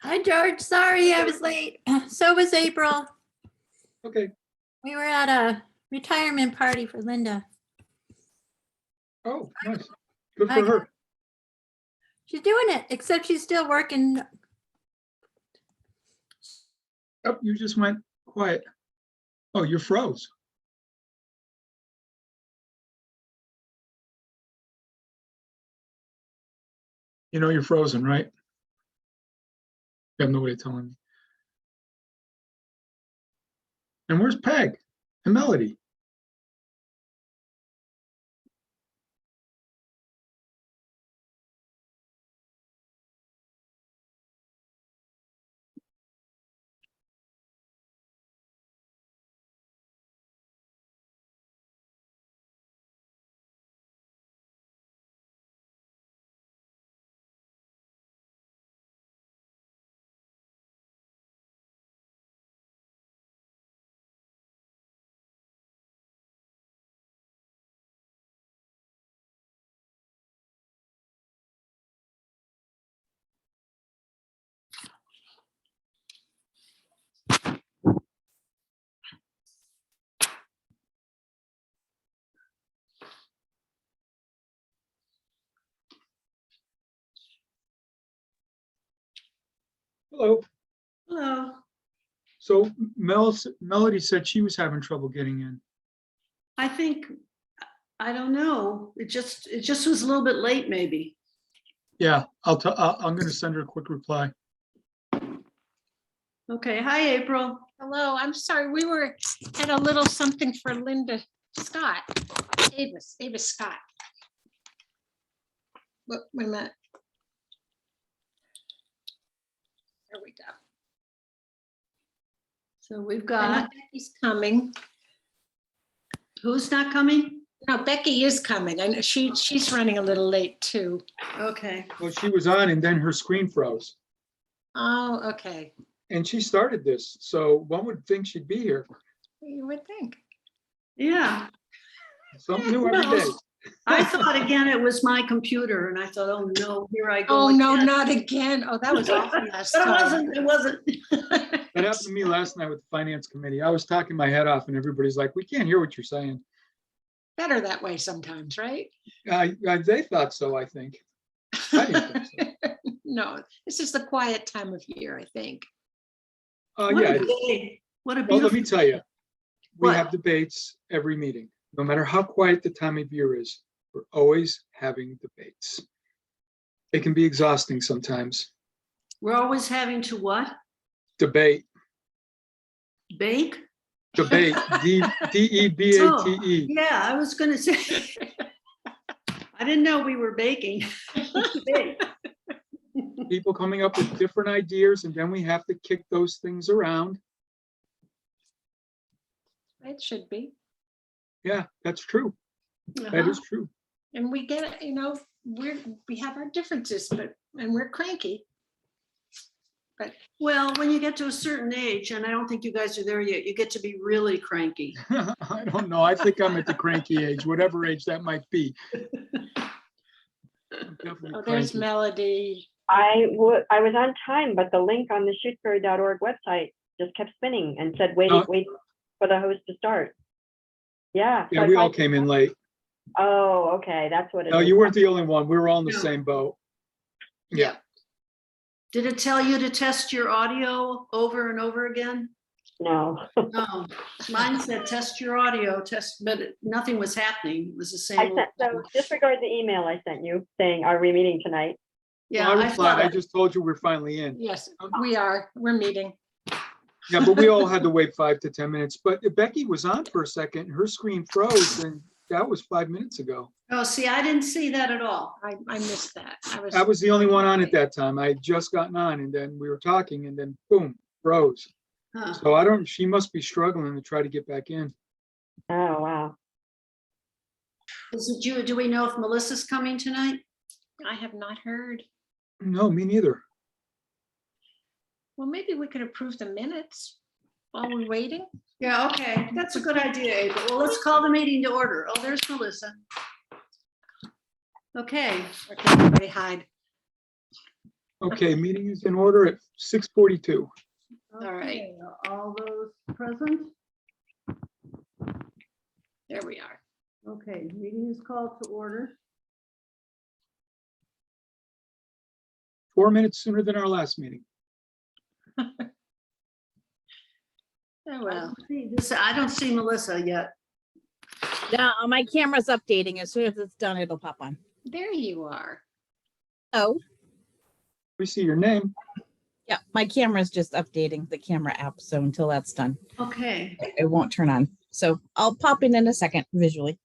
Hi, George. Sorry I was late. So was April. Okay. We were at a retirement party for Linda. Oh, nice. Good I for her. She's doing it, except she's still working. Oh, you just went quiet. Oh, you froze. You know you're frozen, right? You have no way of telling me. And where's Peg and Melody? Hello. Hello. So Melody said she was having trouble getting in. I don't know. It just was a little bit late, maybe. Yeah, I'm going to send her a quick reply. Okay. Hi, April. Hello, I'm sorry, we were at a little something for Linda Scott, Ava Scott. Wait a minute. There we go. So we've I got, know Becky's coming. who's not coming? No, Becky is coming. I know she's running a little late too. Okay. Well, she was on and then her screen froze. Oh, okay. And she started this, so one would think she'd be here. You would think. Yeah. Something new every day. I thought again it was my computer and I thought, oh no, here I go. Oh, no, again. not again. Oh, that was awful last But time. it wasn't. That happened to me last night with the finance committee. I was talking my head off and everybody's like, we can't hear what you're saying. Better that way sometimes, right? They thought so, I think. I didn't think so. No, this is the quiet time of year, I think. What Yeah. a day. What a Well, let beautiful. me tell you, we What? have debates every meeting. No matter how quiet the time of year is, we're always having debates. It can be exhausting sometimes. We're always having to what? Debate, Bake? debate, D-E-B-A-T-E. Yeah, I was gonna say. I didn't know we were baking. Bake. People coming up with different ideas and then we have to kick those things around. It should be. Yeah, that's true. That Uh-huh. is true. And we get it, we have our differences, and we're cranky. Well, when you get to a certain age, and I don't think you guys are there yet, you get to be really cranky. I don't know. I think I'm at the cranky age, whatever age that might be. I'm definitely Oh, there's cranky. Melody. I was on time, but the link on the Shutesbury.org website just kept spinning and said, wait Oh. for the host to start. Yeah. so Yeah, I we all finally- came in late. Oh, okay, that's what it is. No, you weren't the only one. We were all in the No. same boat. Yeah. Did it tell you to test your audio over and over again? No, No, mine said test your audio, but nothing was happening. It was the same. I sent, so disregard the email I sent you saying, are we meeting tonight? Yeah, Well, I I replied, saw I that. just told you we're finally in. Yes, we're meeting. Yeah, but we all had to wait 5 to 10 minutes. But Becky was on for a second. Her screen froze and that was 5 minutes ago. Oh, see, I didn't see that at all. I missed that. I was the only one on at that time. I had just gotten on and then we were talking and then boom, froze. Huh. So she must be struggling to try to get back in. Oh, wow. Is it you? Do we know if Melissa's coming tonight? I have not heard. No, me neither. Well, maybe we could approve the minutes while we're waiting. Yeah, okay, that's a good idea, April. Well, let's call the meeting to order. Oh, there's Melissa. Okay, Or can everybody hide? Okay, meeting is in order at 6:42. All right. Okay, all those present? There we are. Okay, meeting is called to order. 4 minutes sooner than our last meeting. Oh, I well, don't see Melissa yet. No, my camera's updating. As soon as it's done, it'll pop on. there you are. Oh, We see your name. yeah, my camera's just updating the camera app. So until that's done, Okay, it won't turn on. So I'll pop in a second visually.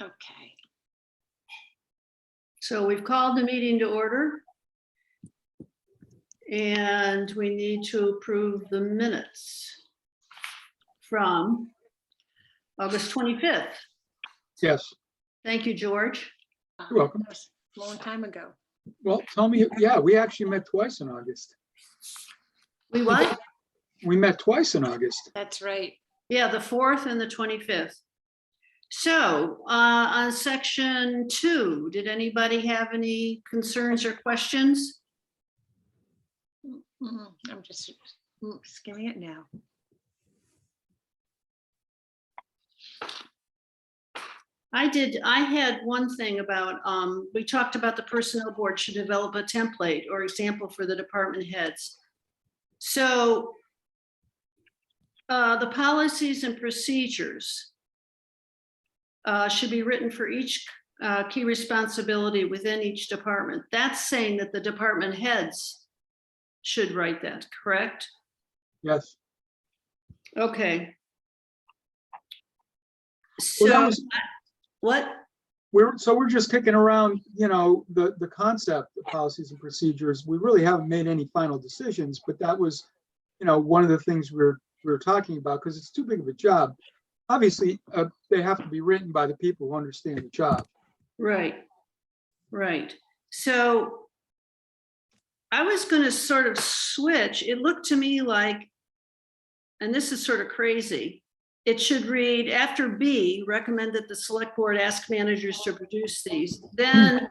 Okay. so we've called the meeting to order. And we need to approve the minutes from August 25th. Yes, Thank you, George. You're welcome. That was a long time ago. well, tell me, yeah, we actually met twice in August. We what? We met twice in August. That's right. Yeah, the 4th and the 25th. So on section 2, did anybody have any concerns or questions? I'm just skimming it now. I had one thing about, we talked about the personnel board should develop a template or example for the department heads. So the policies and procedures should be written for each key responsibility within each department. That's saying that the department heads should write that, correct? Yes. Okay. Well, that So, was- what? We're just kicking around, the concept of policies and procedures. We really haven't made any final decisions, but that was, one of the things we were talking about, because it's too big of a job. Obviously, they have to be written by the people who understand the job. Right, right. So I was going to sort of switch. It looked to me like, and this is sort of crazy, it should read after B, recommend that the select board ask managers to produce these. Then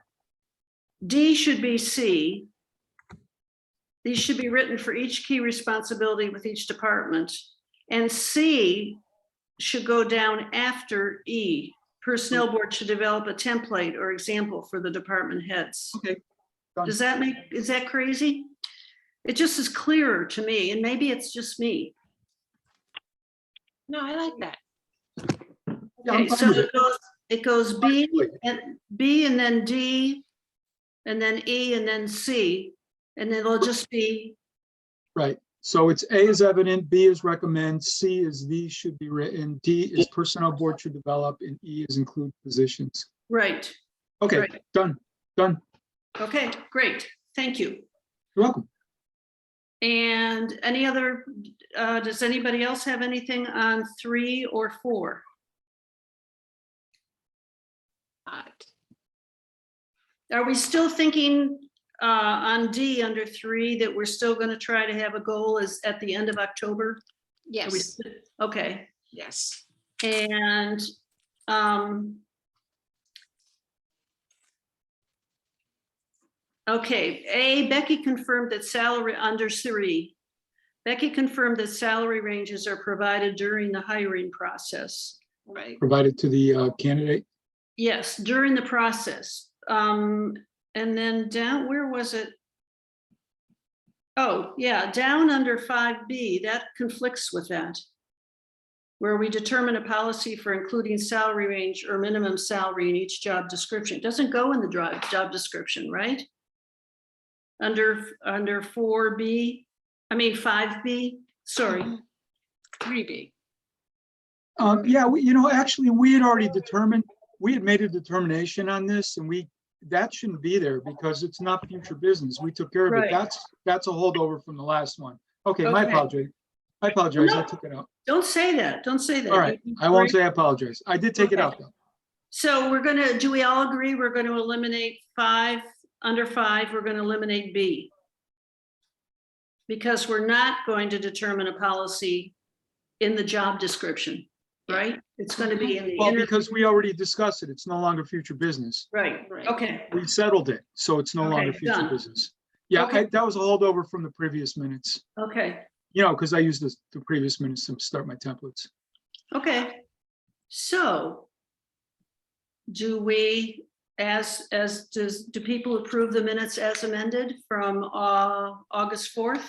D should be C. These should be written for each key responsibility with each department. And C should go down after E. Personnel board should develop a template or example for the department heads. Okay. Done. Is that crazy? It just is clearer to me, and maybe it's just me. No, I like that. Yeah, I'm Okay, fine so with it. it goes B and then D, and then E and then C, and then it'll just be, Right. So it's A is evident, B is recommend, C is these should be written, D is personnel board should develop, and E is include positions. right. Okay, Right. done. Okay, great. Thank you. You're welcome. And any other, does anybody else have anything on 3 or 4? Are we still thinking on D under 3 that we're still going to try to have a goal is at the end of October? Are we Yes, st- Okay, yes. and okay, A, Becky confirmed that salary under 3. Becky confirmed that salary ranges are provided during the hiring process. Right. Provided to the candidate. Yes, during the process. And then down, where was it? Oh, yeah, down under 5B, that conflicts with that. Where we determine a policy for including salary range or minimum salary in each job description. It doesn't go in the job description, right? Under 4B, I mean 5B, sorry. 3B. Yeah, actually, we had already determined, we had made a determination on this, and that shouldn't be there because it's not future business. We took care of it. Right. That's a holdover from the last one. Okay, my Okay. apology. I apologize. No. I took it out. Don't say that, don't say that. All right, I won't say I apologize. I did take it Okay. out though. So do we all agree we're going to eliminate 5, under 5, we're going to eliminate B? Because we're not going to determine a policy in the job description, right? It's going to be in the. Well, because we already discussed it. It's no longer future business. Right, Right. okay, We settled it, so it's no longer Okay, future done. business. Yeah, Okay. that was a holdover from the previous minutes, Okay, because I used the previous minutes to start my templates. okay. So do we, do people approve the minutes as amended from August 4th?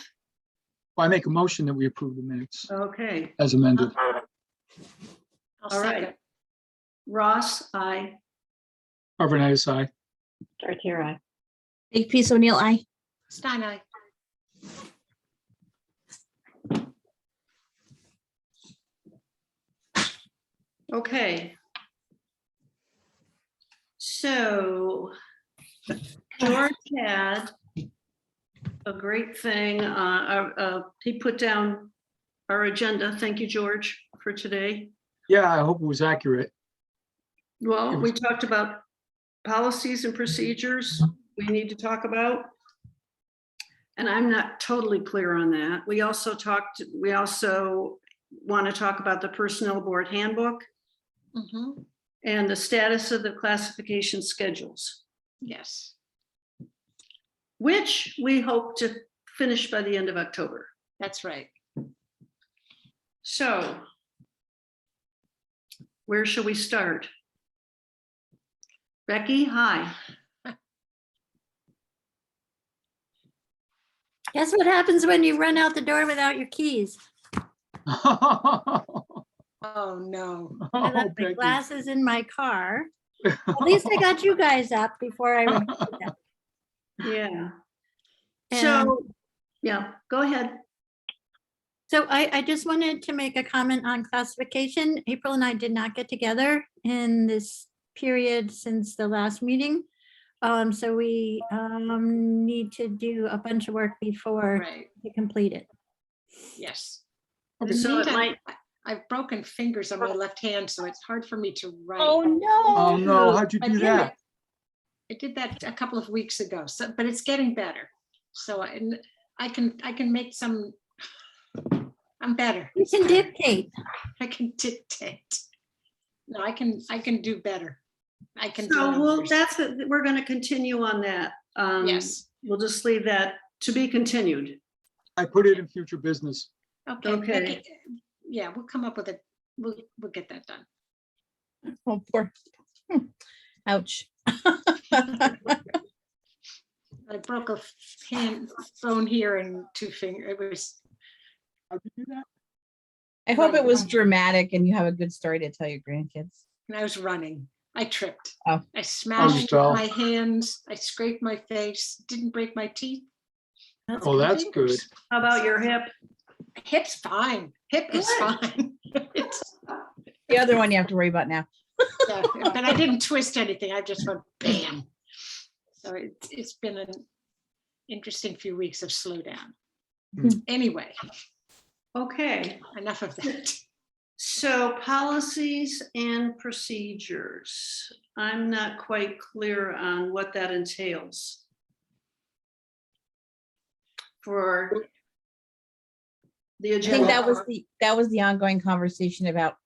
I make a motion that we approve the minutes Okay, as amended. I'll all right. second. Ross, aye. Arvanitis, aye. Chartier, aye. Big piece O'Neill, I. Stein, aye. Okay. So George had a great thing. He put down our agenda. Thank you, George, for today. Yeah, I hope it was accurate. Well, we talked about policies and procedures we need to talk about. And I'm not totally clear on that. We also want to talk about the Personnel Board Handbook Mhm. and the status of the classification schedules, Yes, which we hope to finish by the end of October. that's right. So where shall we start? Becky, hi. Guess what happens when you run out the door without your keys? Oh, no. I left my Becky. glasses in my car. At least I got you guys up before I. Yeah. And- So, yeah, go ahead. So I just wanted to make a comment on classification. April and I did not get together in this period since the last meeting. So we need to do a bunch of work before Right, we complete it. yes. Okay. In the So it meantime, might- I've broken fingers on my left hand, so it's hard for me to write. Oh, Oh, no, no. how'd you I do did that? it. I did that a couple of weeks ago, so, but it's getting better. So I can make some, I'm better. You can dictate. I can dictate. No, I can do better. I can do So numbers. we're going to continue on that. Yes, We'll just leave that to be continued. I put it in future business. okay. Okay. Becky, yeah, we'll come up with it. We'll get that done. Oh, poor. Ouch. I broke a bone here and two fingers. It was, How'd you do that? I hope it was dramatic and you have a good story to tell your grandkids. and I was running. I tripped. Oh. I smashed fell. my hands. I scraped my face. Didn't break my teeth. Oh, that's good. Fingers. How about your hip? Hip's fine. Hip is Good. fine. It's, The other one you have to worry about now. yeah, but I didn't twist anything. I just went bam. So it's been an interesting few weeks of slowdown. Hmm. Anyway, Okay, enough of that. so policies and procedures. I'm not quite clear on what that entails. For the I agenda. think that was the ongoing conversation about,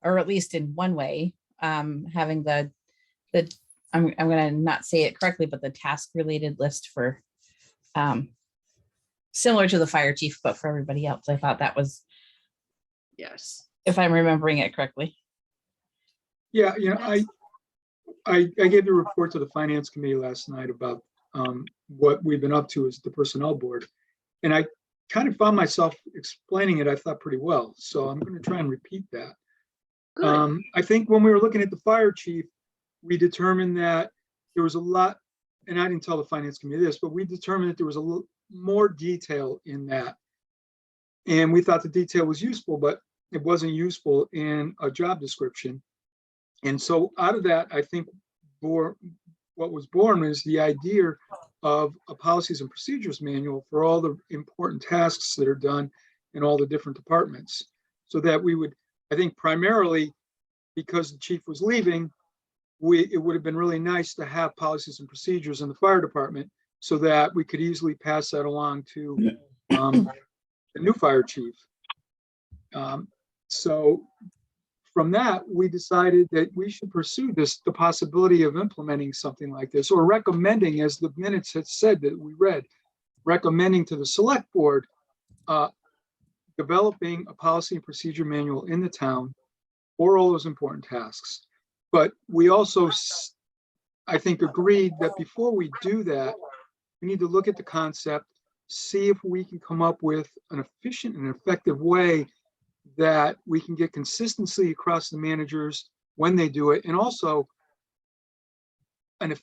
or at least in one way, having the I'm gonna not say it correctly, but the task related list for similar to the fire chief, but for everybody else. I thought that was, Yes. if I'm remembering it correctly. Yeah, I gave the report to the finance committee last night about what we've been up to as the personnel board. And I kind of found myself explaining it, I thought, pretty well. So I'm going to try and repeat that. Good. I think when we were looking at the fire chief, we determined that there was a lot, and I didn't tell the finance committee this, but we determined that there was a little more detail in that. And we thought the detail was useful, but it wasn't useful in a job description. And so out of that, I think what was born is the idea of a policies and procedures manual for all the important tasks that are done in all the different departments. So that we would, I think primarily because the chief was leaving, it would have been really nice to have policies and procedures in the fire department so that we could easily pass that along to the new fire chief. So from that, we decided that we should pursue the possibility of implementing something like this, or recommending, as the minutes had said that we read, recommending to the select board developing a policy and procedure manual in the town for all those important tasks. But we also, I think, agreed that before we do that, we need to look at the concept, see if we can come up with an efficient and effective way that we can get consistency across the managers when they do it, and also an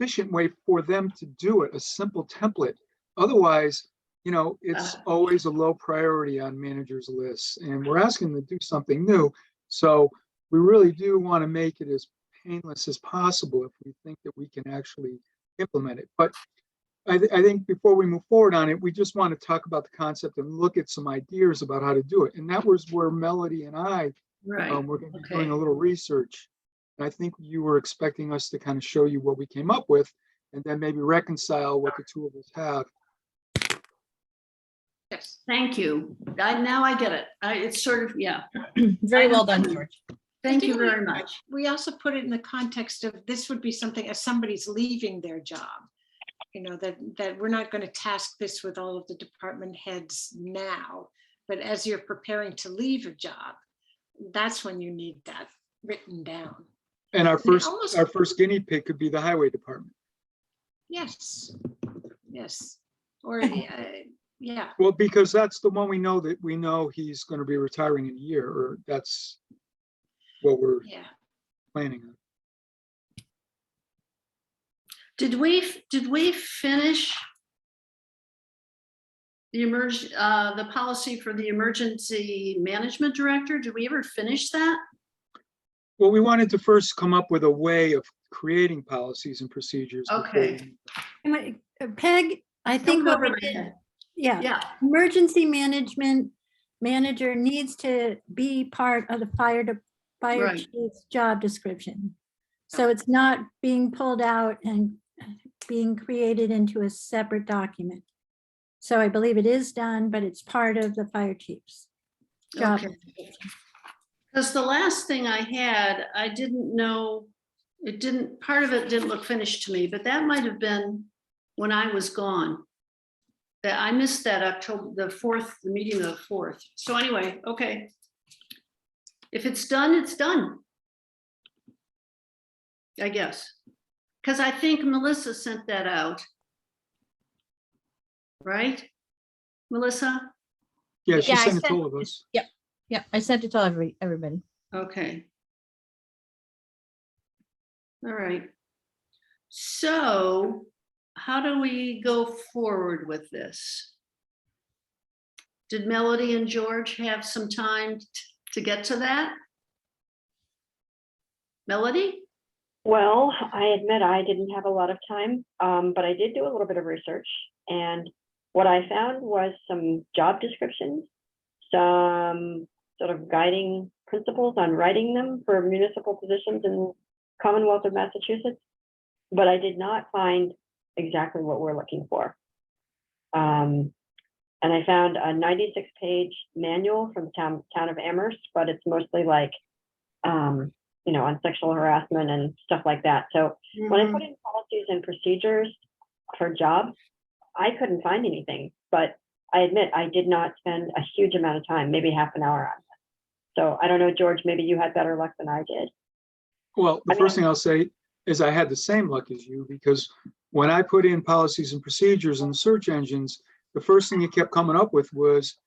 efficient way for them to do it, a simple template. Otherwise, you know, it's always a low priority on managers' lists, and we're asking them to do something new. So we really do want to make it as painless as possible if we think that we can actually implement it. But I think before we move forward on it, we just want to talk about the concept and look at some ideas about how to do it. And that was where Melody and I Right. we're going to be doing a little research. And I think you were expecting us to kind of show you what we came up with and then maybe reconcile what the two of us have. Yes. Thank you. Now I get it. It's sort of, yeah. Very well done, George. Thank you Didn't we- very much. We also put it in the context of this would be something as somebody's leaving their job. You know, that we're not going to task this with all of the department heads now, but as you're preparing to leave a job, that's when you need that written down. And our almost- first guinea pig could be the highway department. Yes, yes, or yeah, Well, because that's the one we know he's going to be retiring in a year, or that's what we're yeah. planning on. Did we finish the policy for the emergency management director? Did we ever finish that? Well, we wanted to first come up with a way of creating policies and procedures. before Okay. Peg, I think Go what we over my did, head. yeah, Yeah, emergency management manager needs to be part of the fire Right. chief's job description. So it's not being pulled out and being created into a separate document. So I believe it is done, but it's part of the fire chief's job. Okay. description. because the last thing I had, I didn't know, part of it didn't look finished to me, but that might have been when I was gone. That I missed that October, the 4th, the meeting of the 4th. So anyway, okay. If it's done, it's done. I guess. Because I think Melissa sent that out. Right? Melissa? Yeah, she Yeah, I sent it to sent- all of us. Yeah, I sent it to everybody. Okay. All right. So how do we go forward with this? Did Melody and George have some time to get to that? Melody? Well, I admit I didn't have a lot of time, but I did do a little bit of research. And what I found was some job descriptions, some sort of guiding principles on writing them for municipal positions in Commonwealth of Massachusetts, but I did not find exactly what we're looking for. And I found a 96-page manual from the town of Amherst, but it's mostly like, you know, on sexual harassment and stuff like that. So when I put in policies and procedures for jobs, I couldn't find anything, but I admit I did not spend a huge amount of time, maybe half an hour on this. So I don't know, George, maybe you had better luck than I did. Well, the I first mean- thing I'll say is I had the same luck as you, because when I put in policies and procedures in the search engines, the first thing it kept coming up with was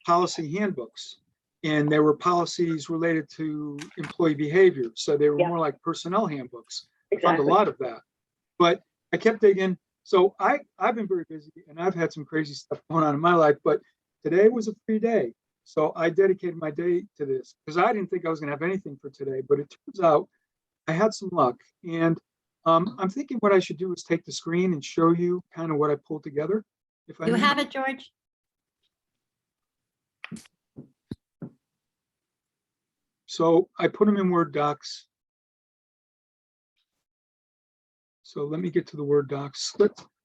policy handbooks. And there were policies related to employee behavior. So they were Yeah. more like personnel handbooks. I found a Exactly. lot of that. But I kept digging. So I've been very busy and I've had some crazy stuff going on in my life, but today was a free day. So I dedicated my day to this because I didn't think I was going to have anything for today, but it turns out I had some luck. And I'm thinking what I should do is take the screen and show you kind of what I pulled together. If I You may. have it, George? So I put them in Word docs. So let me get to the Word docs.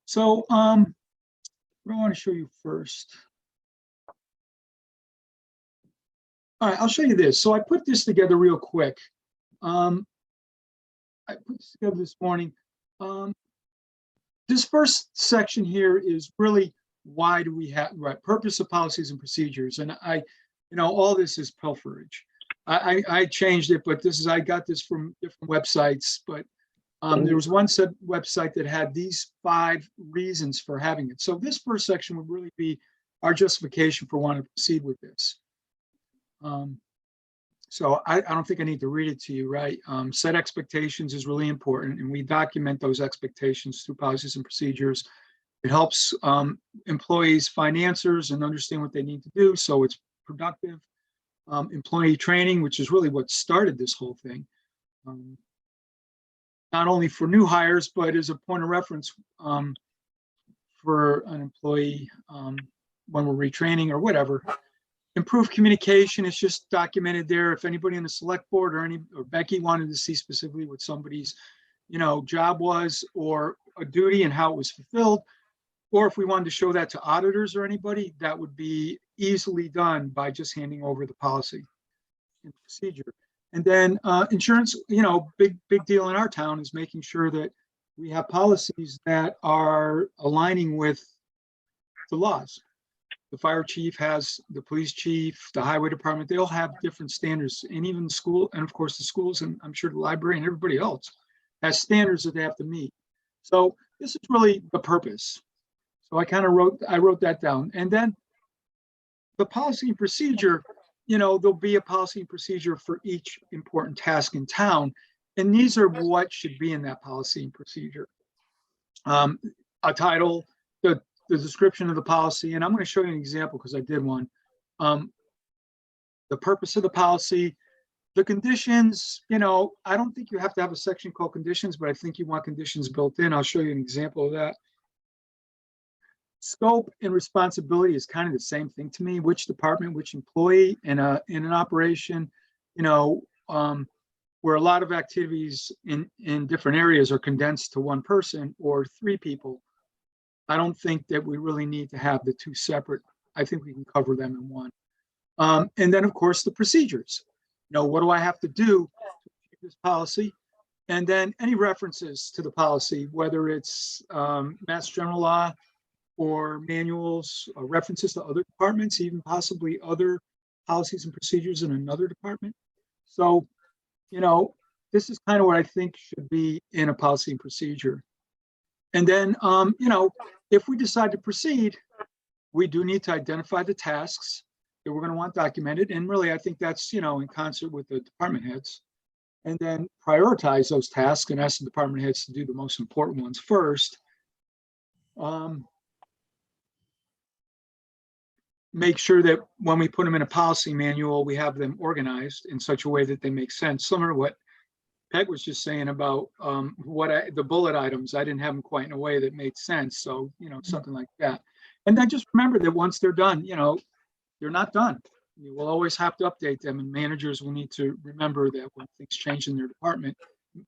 So what I want to show you first. All right, I'll show you this. So I put this together real quick. I put this together this morning. this first section here is really why do we have, right, purpose of policies and procedures. And all this is pilferage. I changed it, but I got this from different websites, but there was one website that had these 5 reasons for having it. So this first section would really be our justification for wanting to proceed with this. So I don't think I need to read it to you, right? Set expectations is really important, and we document those expectations through policies and procedures. It helps employees find answers and understand what they need to do, so it's productive. Employee training, which is really what started this whole thing. Not only for new hires, but as a point of reference for an employee when we're retraining or whatever. Improved communication is just documented there. If anybody in the select board or Becky wanted to see specifically what somebody's, job was or a duty and how it was fulfilled, or if we wanted to show that to auditors or anybody, that would be easily done by just handing over the policy and procedure. And then insurance, big deal in our town is making sure that we have policies that are aligning with the laws. The fire chief has, the police chief, the highway department, they all have different standards, and even the school, and of course the schools, and I'm sure the library and everybody else has standards that they have to meet. So this is really the purpose. So I wrote that down. And then the policy and procedure, there'll be a policy and procedure for each important task in town. And these are what should be in that policy and procedure. A title, the description of the policy, and I'm going to show you an example because I did one. The purpose of the policy, the conditions, I don't think you have to have a section called conditions, but I think you want conditions built in. I'll show you an example of that. Scope and responsibility is kind of the same thing to me. Which department, which employee in an operation, where a lot of activities in different areas are condensed to one person or 3 people. I don't think that we really need to have the 2 separate. I think we can cover them in one. And then, of course, the procedures. What do I have to do to achieve this policy? And then any references to the policy, whether it's Mass General Law or manuals, or references to other departments, even possibly other policies and procedures in another department. So, this is kind of what I think should be in a policy and procedure. And then, if we decide to proceed, we do need to identify the tasks that we're going to want documented. And really, I think that's, in concert with the department heads. And then prioritize those tasks and ask the department heads to do the most important ones first. Make sure that when we put them in a policy manual, we have them organized in such a way that they make sense. Similar to what Peg was just saying about the bullet items. I didn't have them quite in a way that made sense. So, something like that. And then just remember that once they're done, they're not done. You will always have to update them, and managers will need to remember that when things change in their department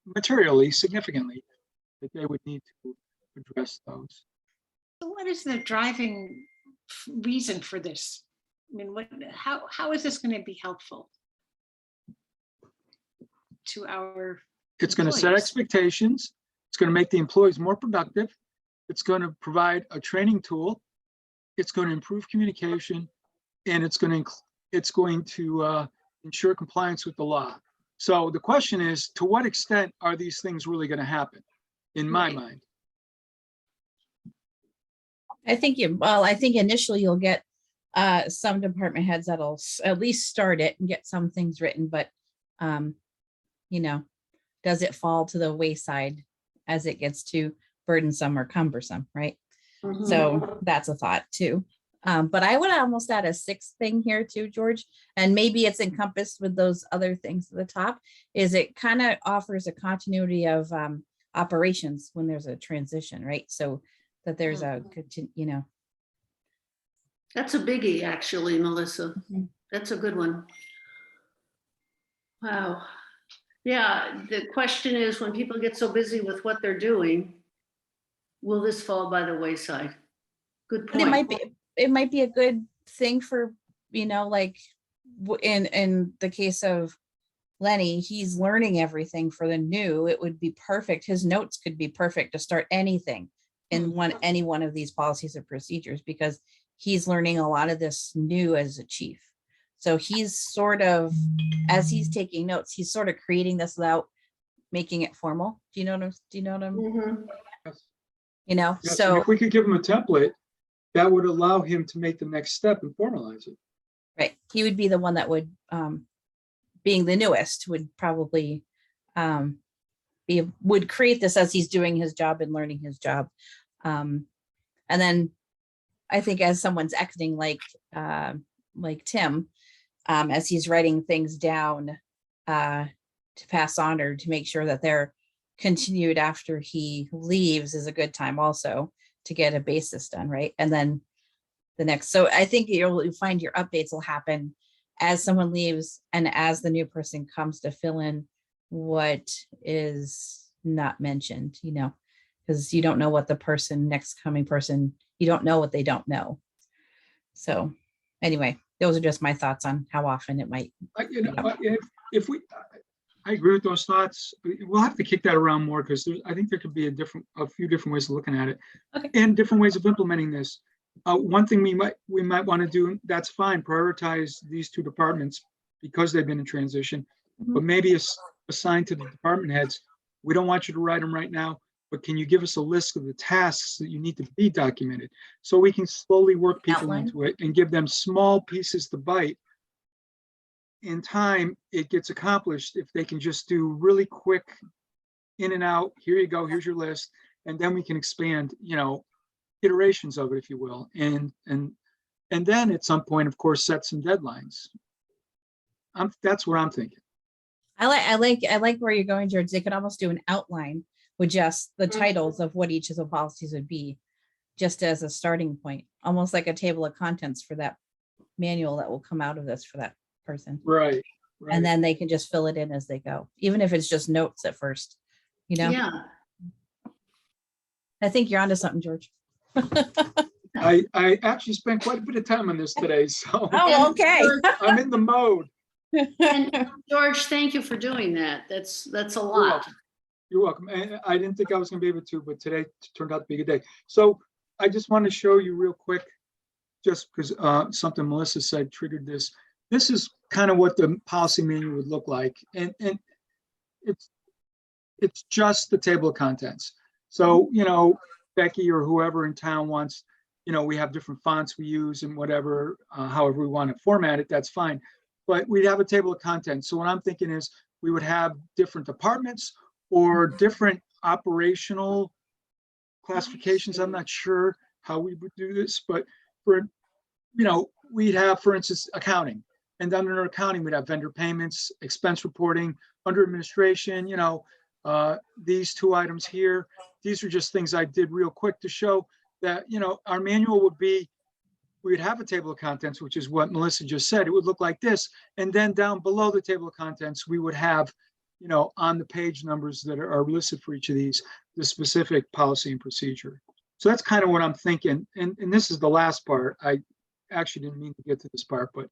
materially, significantly, that they would need to address those. So what is the driving reason for this? I mean, how is this going to be helpful to our It's going to set employees? expectations. It's going to make the employees more productive. It's going to provide a training tool. It's going to improve communication, and it's going to ensure compliance with the law. So the question is, to what extent are these things really going to happen? In my mind. I think initially you'll get some department heads that'll at least start it and get some things written, but does it fall to the wayside as it gets too burdensome or cumbersome, right? Mhm. So that's a thought too. But I would almost add a 6th thing here too, George, and maybe it's encompassed with those other things at the top, is it kind of offers a continuity of operations when there's a transition, right? So that there's a good, That's a biggie, actually, Melissa. Mhm. That's a good one. Wow. Yeah, the question is, when people get so busy with what they're doing, will this fall by the wayside? Good but point. it might be a good thing for, like in the case of Lenny, he's learning everything for the new. It would be perfect. His notes could be perfect to start anything in any one of these policies or procedures, because he's learning a lot of this new as a chief. So he's sort of, as he's taking notes, he's sort of creating this without making it formal. Do you know what I'm, Yes. you know, Yes, and so, if we could give him a template, that would allow him to make the next step and formalize it. right, he would be the one that would, being the newest, would probably would create this as he's doing his job and learning his job. And then I think as someone's exiting, like Tim, as he's writing things down to pass on or to make sure that they're continued after he leaves, is a good time also to get a basis done, right? And then the next, so I think you'll find your updates will happen as someone leaves and as the new person comes to fill in what is not mentioned, you know, because you don't know what the next coming person, you don't know what they don't know. So anyway, those are just my thoughts on how often it might. If I agree with those thoughts. We'll have to kick that around more because I think there could be a few different ways of looking at it, Okay. and different ways of implementing this. One thing we might want to do, that's fine, prioritize these two departments because they've been in transition, but maybe assign to the department heads. We don't want you to write them right now, but can you give us a list of the tasks that you need to be documented so we can slowly work people Outline. into it and give them small pieces to bite. In time, it gets accomplished if they can just do really quick in and out. Here you go, here's your list, and then we can expand, you know, iterations of it, if you will, and then at some point, of course, set some deadlines. That's what I'm thinking. I like where you're going, George. They could almost do an outline with just the titles of what each of the policies would be, just as a starting point, almost like a table of contents for that manual that will come out of this for that person. Right. And then they can just fill it in as they go, even if it's just notes at first, you know? Yeah. I think you're onto something, George. I actually spent quite a bit of time on this today, so Oh, okay. I'm in the mode. And George, thank you for doing that. That's a You're lot. welcome. You're welcome. And I didn't think I was going to be able to, but today turned out to be a good day. So I just want to show you real quick, just because something Melissa said triggered this. This is kind of what the policy manual would look like, and it's just the table of contents. So, you know, Becky or whoever in town wants, you know, we have different fonts we use and whatever, however we want to format it, that's fine. But we'd have a table of contents. So what I'm thinking is we would have different departments or different operational classifications. I'm not sure how we would do this, but for, you know, we'd have, for instance, accounting. And under accounting, we'd have vendor payments, expense reporting, under administration, you know, these two items here. These are just things I did real quick to show that, you know, our manual would be, we would have a table of contents, which is what Melissa just said. It would look like this. And then down below the table of contents, we would have, you know, on the page numbers that are listed for each of these, the specific policy and procedure. So that's kind of what I'm thinking. And this is the last part. I actually didn't mean to get to this part, but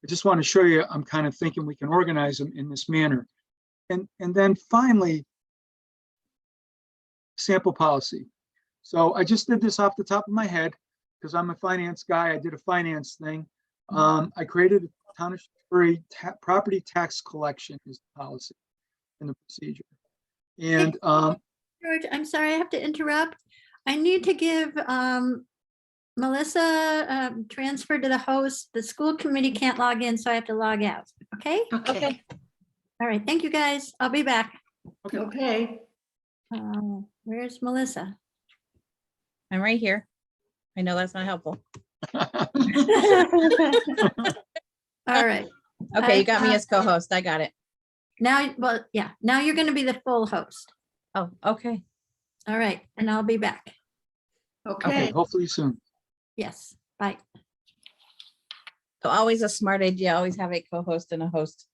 I just want to show you, I'm kind of thinking we can organize them in this manner. And then finally, sample policy. So I just did this off the top of my head because I'm a finance guy. I did a finance thing. I created a town of Shutesbury property tax collection is the policy and the procedure. And George, I'm sorry, I have to interrupt. I need to give Melissa transfer to the host. The school committee can't log in, so I have to log out. Okay? Okay. All right, thank you, guys. I'll be back. Okay. Where's Melissa? I'm right here. I know that's not helpful. All right. Okay, you got me as co-host. I got it. Now, well, yeah, now you're going to be the full host. Oh, okay. All right, and I'll be back. okay, Okay. hopefully soon. Yes, bye. So always a smart idea. Always have a co-host and a host.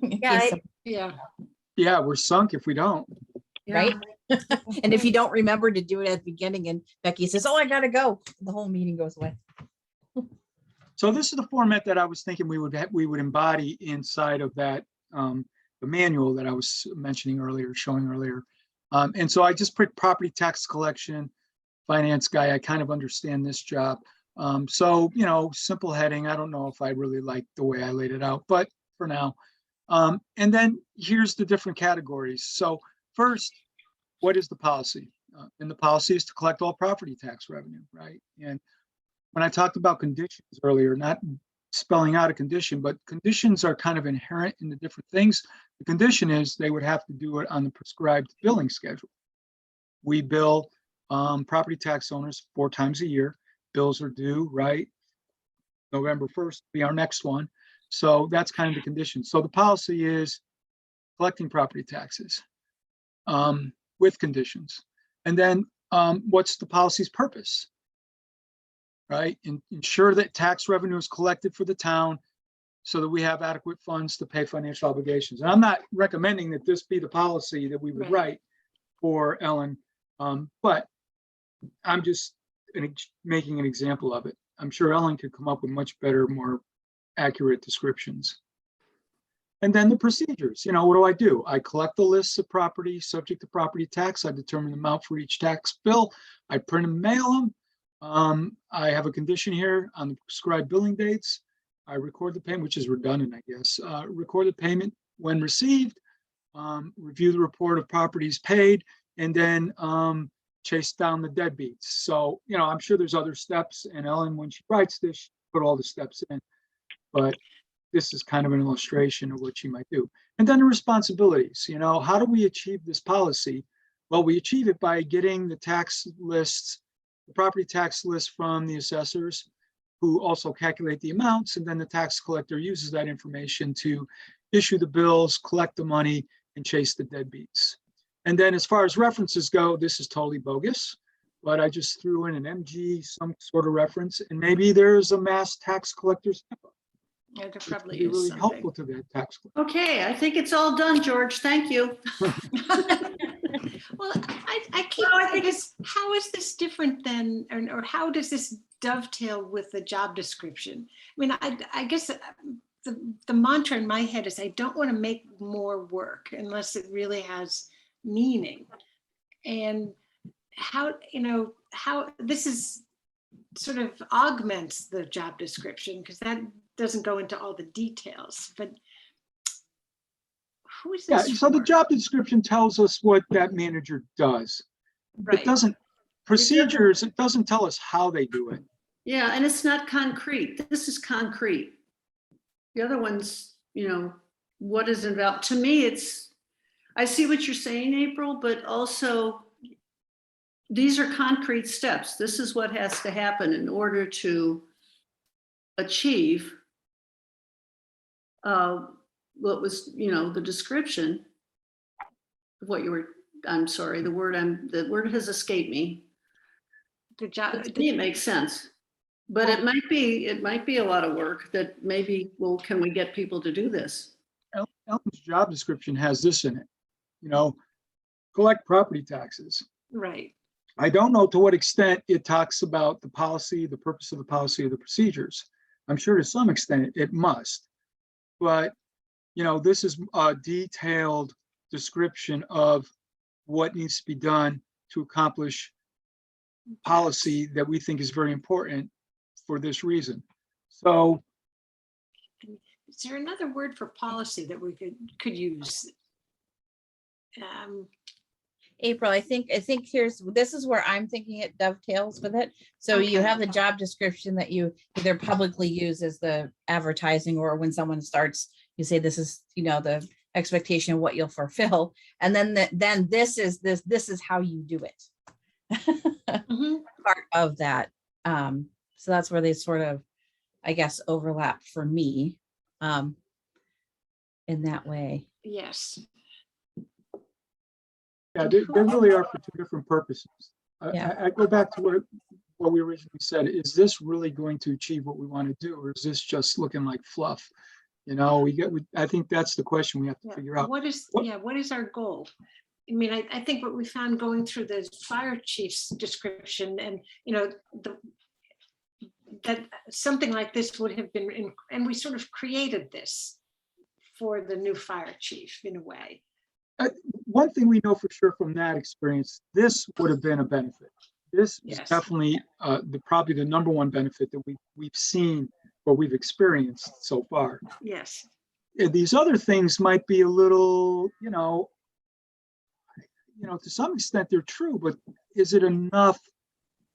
Yeah, Yeah. Yeah, we're sunk if we don't. Right? And if you don't remember to do it at the beginning and Becky says, oh, I gotta go, the whole meeting goes away. So this is the format that I was thinking we would embody inside of that the manual that I was mentioning earlier, showing earlier. And so I just put property tax collection, finance guy. I kind of understand this job. So, you know, simple heading. I don't know if I really like the way I laid it out, but for now. And then here's the different categories. So first, what is the policy? And the policy is to collect all property tax revenue, right? And when I talked about conditions earlier, not spelling out a condition, but conditions are kind of inherent in the different things. The condition is they would have to do it on the prescribed billing schedule. We bill property tax owners 4 times a year. Bills are due, right? November 1st be our next one. So that's kind of the condition. So the policy is collecting property taxes with conditions. And then what's the policy's purpose? Right? Ensure that tax revenue is collected for the town so that we have adequate funds to pay financial obligations. And I'm not recommending that this be the policy that we would Right. write for Ellen, but I'm just making an example of it. I'm sure Ellen could come up with much better, more accurate descriptions. And then the procedures, you know, what do? I collect the lists of property subject to property tax. I determine the amount for each tax bill. I print and mail them. I have a condition here on the prescribed billing dates. I record the payment, which is redundant, I guess. Record the payment when received, review the report of properties paid, and then chase down the deadbeats. So, you know, I'm sure there's other steps, and Ellen, when she writes this, she put all the steps in, but this is kind of an illustration of what she might do. And then the responsibilities, you know, how do we achieve this policy? Well, we achieve it by getting the tax lists, the property tax list from the assessors, who also calculate the amounts, and then the tax collector uses that information to issue the bills, collect the money, and chase the deadbeats. And then as far as references go, this is totally bogus, but I just threw in an MG, some sort of reference, and maybe there's a mass tax collector's HIPAA. Yeah, there Which would probably be is really something. helpful to that tax collector. Okay, I think it's all done, George. Thank you. Well, I keep, Well, I I think guess, how is this different than, or how does this dovetail with the job description? I mean, I guess the mantra in my head is I don't want to make more work unless it really has meaning. And how, you know, how this is sort of augments the job description, because that doesn't go into all the details, but who is Yeah, this so the for? job description tells us what that manager does. It Right. doesn't, procedures, it doesn't tell us how they do it. Yeah, and it's not concrete. This is concrete. The other ones, you know, what is involved? To me, it's, I see what you're saying, April, but also these are concrete steps. This is what has to happen in order to achieve what was, you know, the description of what you were, I'm sorry, the word has escaped me. The job, But to me, it makes sense. But it might be a lot of work that maybe, well, can we get people to do this? Ellen's job description has this in it, you know, collect property taxes. right. I don't know to what extent it talks about the policy, the purpose of the policy, or the procedures. I'm sure to some extent it must. But, you know, this is a detailed description of what needs to be done to accomplish policy that we think is very important for this reason. So, Is there another word for policy that we could use? April, I think this is where I'm thinking it dovetails with it. So you Okay. have the job description that you either publicly use as the advertising, or when someone starts, you say, this is, you know, the expectation of what you'll fulfill. And then this is how you do it. Mhm. Part of that. So that's where they sort of, I guess, overlap for me, in that way. Yes. yeah, they really are for two different purposes. Yeah. I go back to what we originally said. Is this really going to achieve what we want to do, or is this just looking like fluff? You know, I think that's the question we have to Yeah. figure out. What is our goal? I mean, I think what we found going through the fire chief's description, and, you know, that something like this would have been, and we sort of created this for the new fire chief in a way. One thing we know for sure from that experience, this would have been a benefit. This is Yes. definitely probably the number one benefit that we've seen or we've experienced so far. Yes. These other things might be a little, to some extent they're true, but is it enough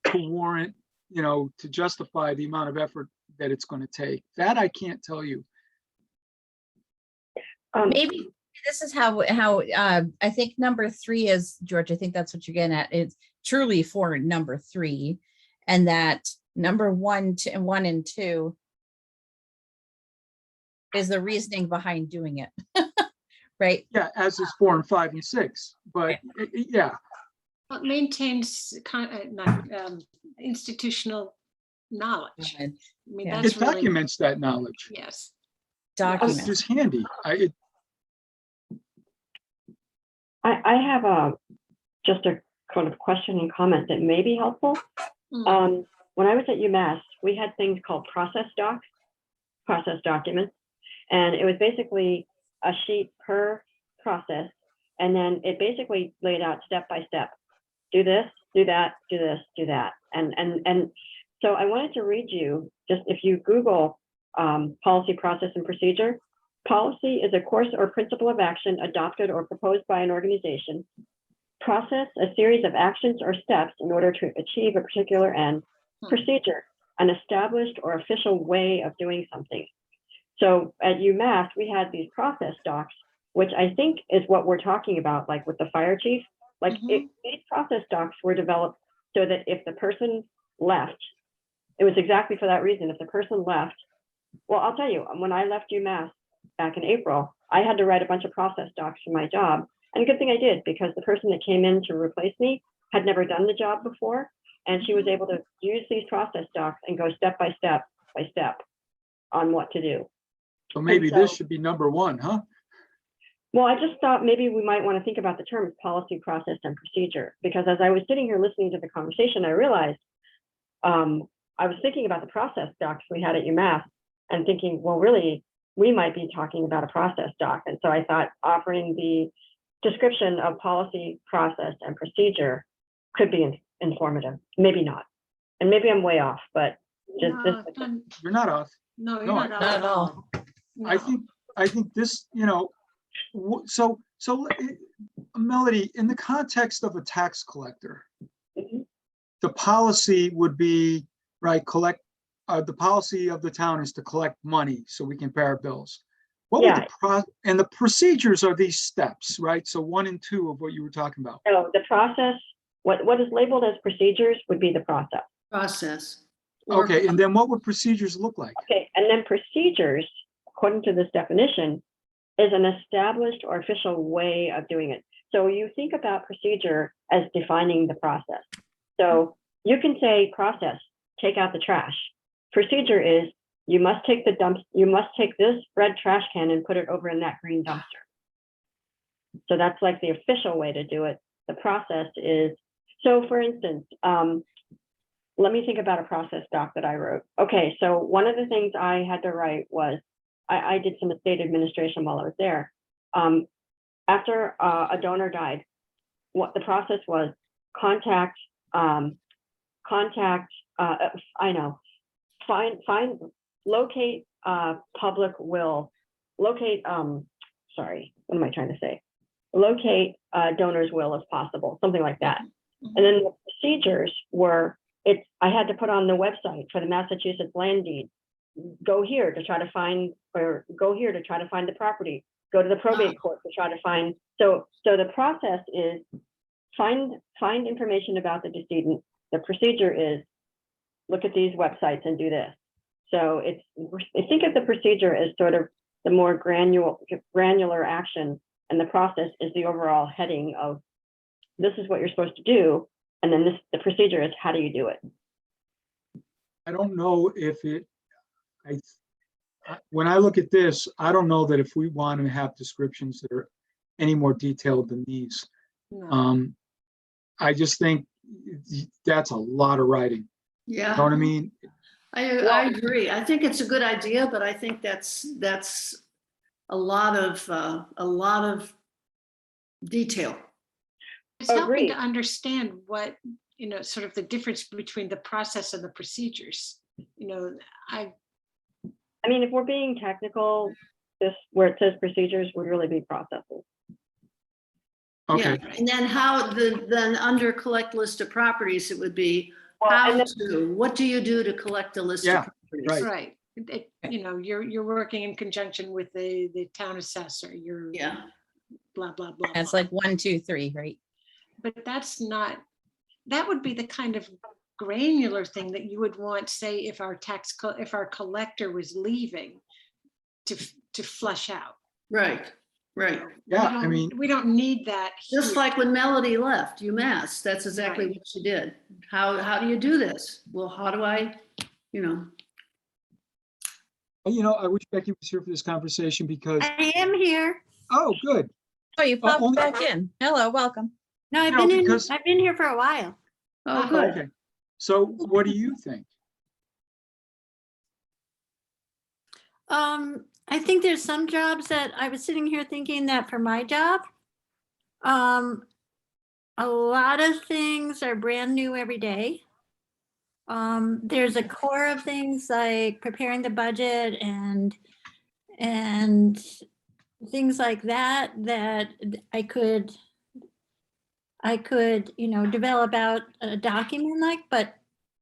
to warrant, to justify the amount of effort that it's going to take? That I can't tell you. Maybe this is how I think number 3 is, George, I think that's what you're getting at. It's truly for number 3, and that number 1 and 2 is the reasoning behind doing it. Right? Yeah, as is 4 and 5 and 6, but yeah. Well, it maintains institutional knowledge. I mean, Yeah. that's It really, documents that knowledge. yes. Document. It's just handy. I have just a kind of question and comment that may be helpful. Mm. When I was at UMass, we had things called process docs, process documents, and it was basically a sheet per process, and then it basically laid out step by step. Do this, do that, do this, do that, and so I wanted to read you, just if you Google policy, process, and procedure. Policy is a course or principle of action adopted or proposed by an organization. Process, a series of actions or steps in order to achieve a particular end. Procedure, an established or official way of doing something. So at UMass, we had these process docs, which I think is what we're talking about, like with the fire chief. Like these process docs were developed so that if the person left, it was exactly for that reason. If the person left, well, I'll tell you, when I left UMass back in April, I had to write a bunch of process docs for my job. And a good thing I did, because the person that came in to replace me had never done the job before. And she was able to use these process docs and go step by step on what to do. So maybe this should be number 1, huh? Well, I just thought maybe we might want to think about the terms policy, process, and procedure, because as I was sitting here listening to the conversation, I realized I was thinking about the process docs we had at UMass and thinking, well, really, we might be talking about a process doc. And so I thought offering the description of policy, process, and procedure could be informative. Maybe not. And maybe I'm way off, but just this. You're not off. No, you're No, not Not at all. No. I think this, so Melody, in the context of a tax collector, Mhm. the policy would be, right, the policy of the town is to collect money so we can pay our bills. What would and the procedures are these steps, right? So 1 and 2 of what you were talking about. So the process, what is labeled as procedures would be the process. Process. Okay, and then what would procedures look like? Okay, and then procedures, according to this definition, is an established or official way of doing it. So you think about procedure as defining the process. So you can say process, take out the trash. Procedure is you must take this red trash can and put it over in that green dumpster. So that's like the official way to do it. The process is, so for instance, let me think about a process doc that I wrote. Okay, so one of the things I had to write was, I did some estate administration while I was there. After a donor died, what the process was, locate public will, locate, sorry, what am I trying to say? Locate donor's will if possible, something like that. And then the procedures were, I had to put on the website for the Massachusetts land deed, go here to try to find, or go here to try to find the property, go to the probate court to try to find. So the process is find information about the decedent. The procedure is look at these websites and do this. So I think of the procedure as sort of the more granular action, and the process is the overall heading of this is what you're supposed to do, and then the procedure is how do you do it. I don't know if when I look at this, I don't know that if we want to have descriptions that are any more detailed than these. No. I just think that's a lot of writing. Yeah. You know what I mean? I agree. I think it's a good idea, but I think that's a lot of detail. It's helping Agreed. to understand what you know, sort of the difference between the process and the procedures. You know, I mean, if we're being technical, this, where it says procedures, would really be processes. Okay, Yeah, and then then under collect list of properties, it would be Well, how and then- to, what do you do to collect a list Yeah, of properties? right. right. You know, you're working in conjunction with the town assessor, you're Yeah, blah, blah, blah. It's blah. like 1, 2, 3, right? But that's not, that would be the kind of granular thing that you would want, say, if our if our collector was leaving to flush out. right, right. Yeah, I mean, We don't need that. Just here. like when Melody left UMass, that's exactly Right. what she did. How do you do this? Well, how do I, you know, I wish Becky was here for this conversation because, I am here. oh, good. Oh, you Oh, popped only- back in. Hello, welcome. No, I've No, been in, because- I've been here for a while. oh, good. Okay. So what do you think? I think there's some jobs that I was sitting here thinking that for my job, a lot of things are brand new every day. There's a core of things like preparing the budget and things like that, that I could, develop out a document like, but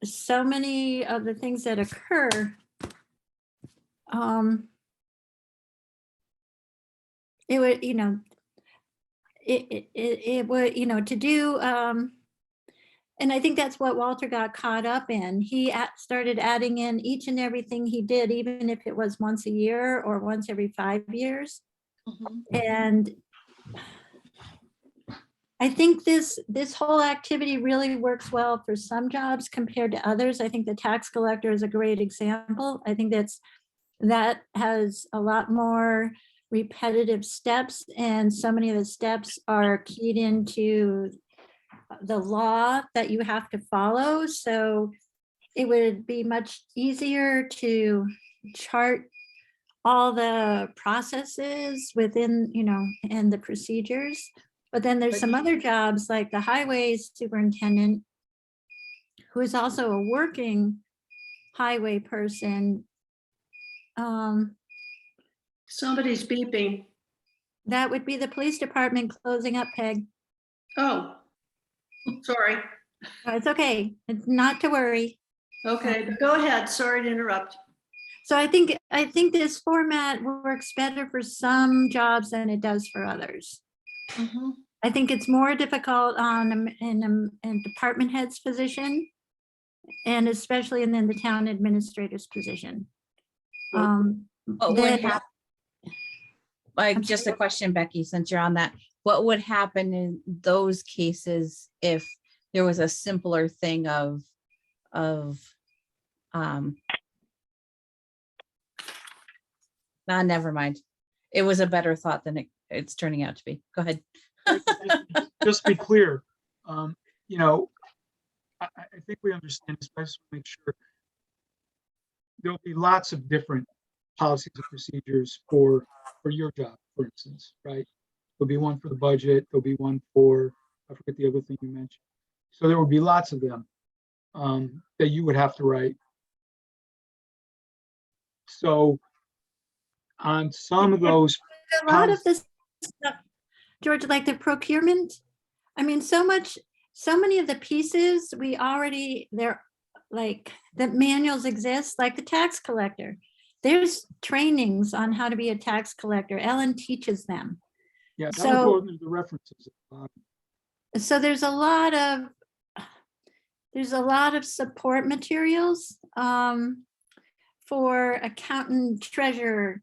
so many of the things that occur, it would, it would, to do, and I think that's what Walter got caught up in. He started adding in each and everything he did, even if it was once a year or once every 5 years. Mhm. And I think this whole activity really works well for some jobs compared to others. I think the tax collector is a great example. I think that has a lot more repetitive steps, and so many of the steps are keyed into the law that you have to follow. So it would be much easier to chart all the processes within, and the procedures. But then there's some other jobs like the highway superintendent, who is also a working highway person. Somebody's beeping. That would be the police department closing up, Peg. Oh, sorry. It's okay, it's not to worry. Okay, go ahead. Sorry to interrupt. So I think this format works better for some jobs than it does for others. Mhm. I think it's more difficult in a department head's position, and especially in the town administrator's position. What would Then- hap- Like, I'm just a sorry. question, Becky, since you're on that, what would happen in those cases if there was a simpler thing of, never mind. It was a better thought than it's turning out to be. Go ahead. Just be clear, I think we understand, especially to make sure there'll be lots of different policies and procedures for your job, for instance, right? There'll be one for the budget, there'll be one for, I forget the other thing you mentioned. So there will be lots of them that you would have to write. So on some of those, A lot of this stuff, George, like the procurement, I mean, so many of the pieces we already, they're like, the manuals exist, like the tax collector. There's trainings on how to be a tax collector. Ellen teaches them. yeah, that would So- go into the references at the bottom. So there's a lot of support materials for accountant, treasurer,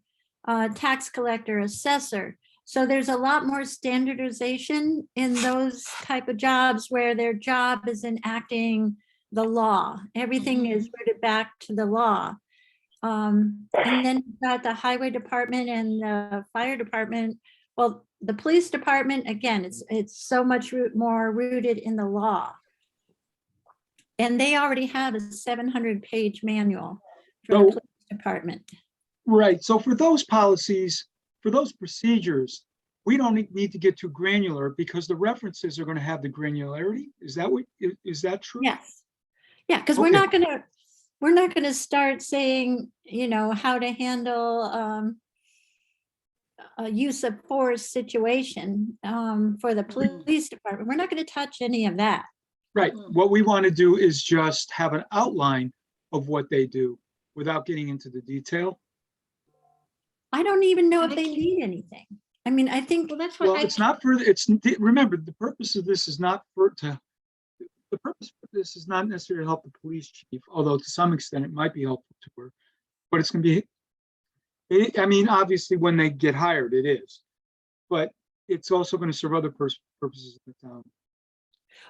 tax collector, assessor. So there's a lot more standardization in those type of jobs where their job is enacting the law. Everything is rooted back to the law. And then you've got the highway department and the fire department. Well, the police department, again, it's so much more rooted in the law. And they already have a 700-page manual for the So- police department. Right, so for those policies, for those procedures, we don't need to get too granular because the references are going to have the granularity. Is that true? Yes. Yeah, because Okay. we're not gonna start saying, how to handle a use of force situation for the police department. We're not gonna touch any of that. Right. What we want to do is just have an outline of what they do without getting into the detail. I don't even know And if I they can't- need anything. I mean, I think, Well, that's what Well, I, it's not for, remember, the purpose of this is not the purpose of this is not necessarily to help the police chief, although to some extent it might be helpful to her. But it's going to be, I mean, obviously when they get hired, it is. But it's also going to serve other purposes in the town.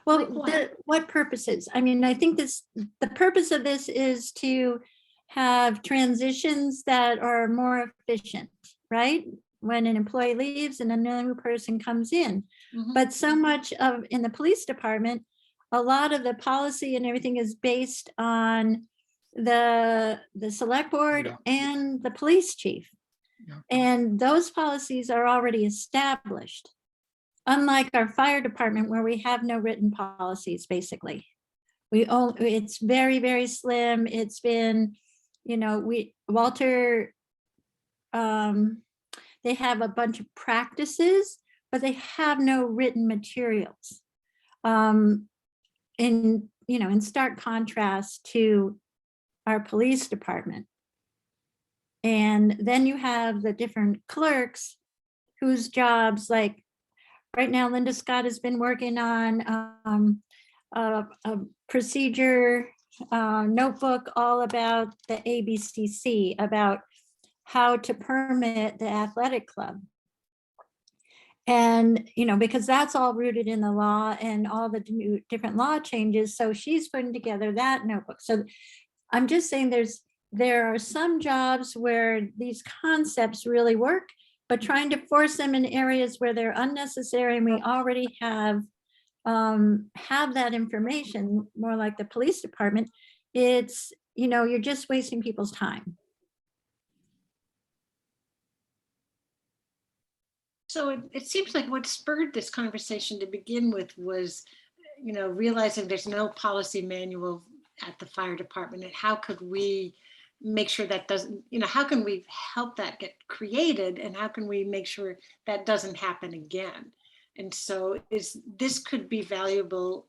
well, Like what? what purposes? I mean, I think the purpose of this is to have transitions that are more efficient, right? When an employee leaves and a new person comes in. Mhm. But so much of, in the police department, a lot of the policy and everything is based on the select board Yeah. and the police chief. Yeah. And those policies are already established. Unlike our fire department where we have no written policies, basically. It's very, very slim. It's been, Walter, they have a bunch of practices, but they have no written materials. In stark contrast to our police department. And then you have the different clerks whose jobs, like right now, Linda Scott has been working on a procedure notebook all about the ABCC, about how to permit the athletic club. And, because that's all rooted in the law and all the new different law changes. So she's putting together that notebook. So I'm just saying there are some jobs where these concepts really work, but trying to force them in areas where they're unnecessary and we already have that information, more like the police department, it's, you're just wasting people's time. So it seems like what spurred this conversation to begin with was, realizing there's no policy manual at the fire department, and how could we make sure that doesn't, how can we help that get created, and how can we make sure that doesn't happen again? And so this could be valuable,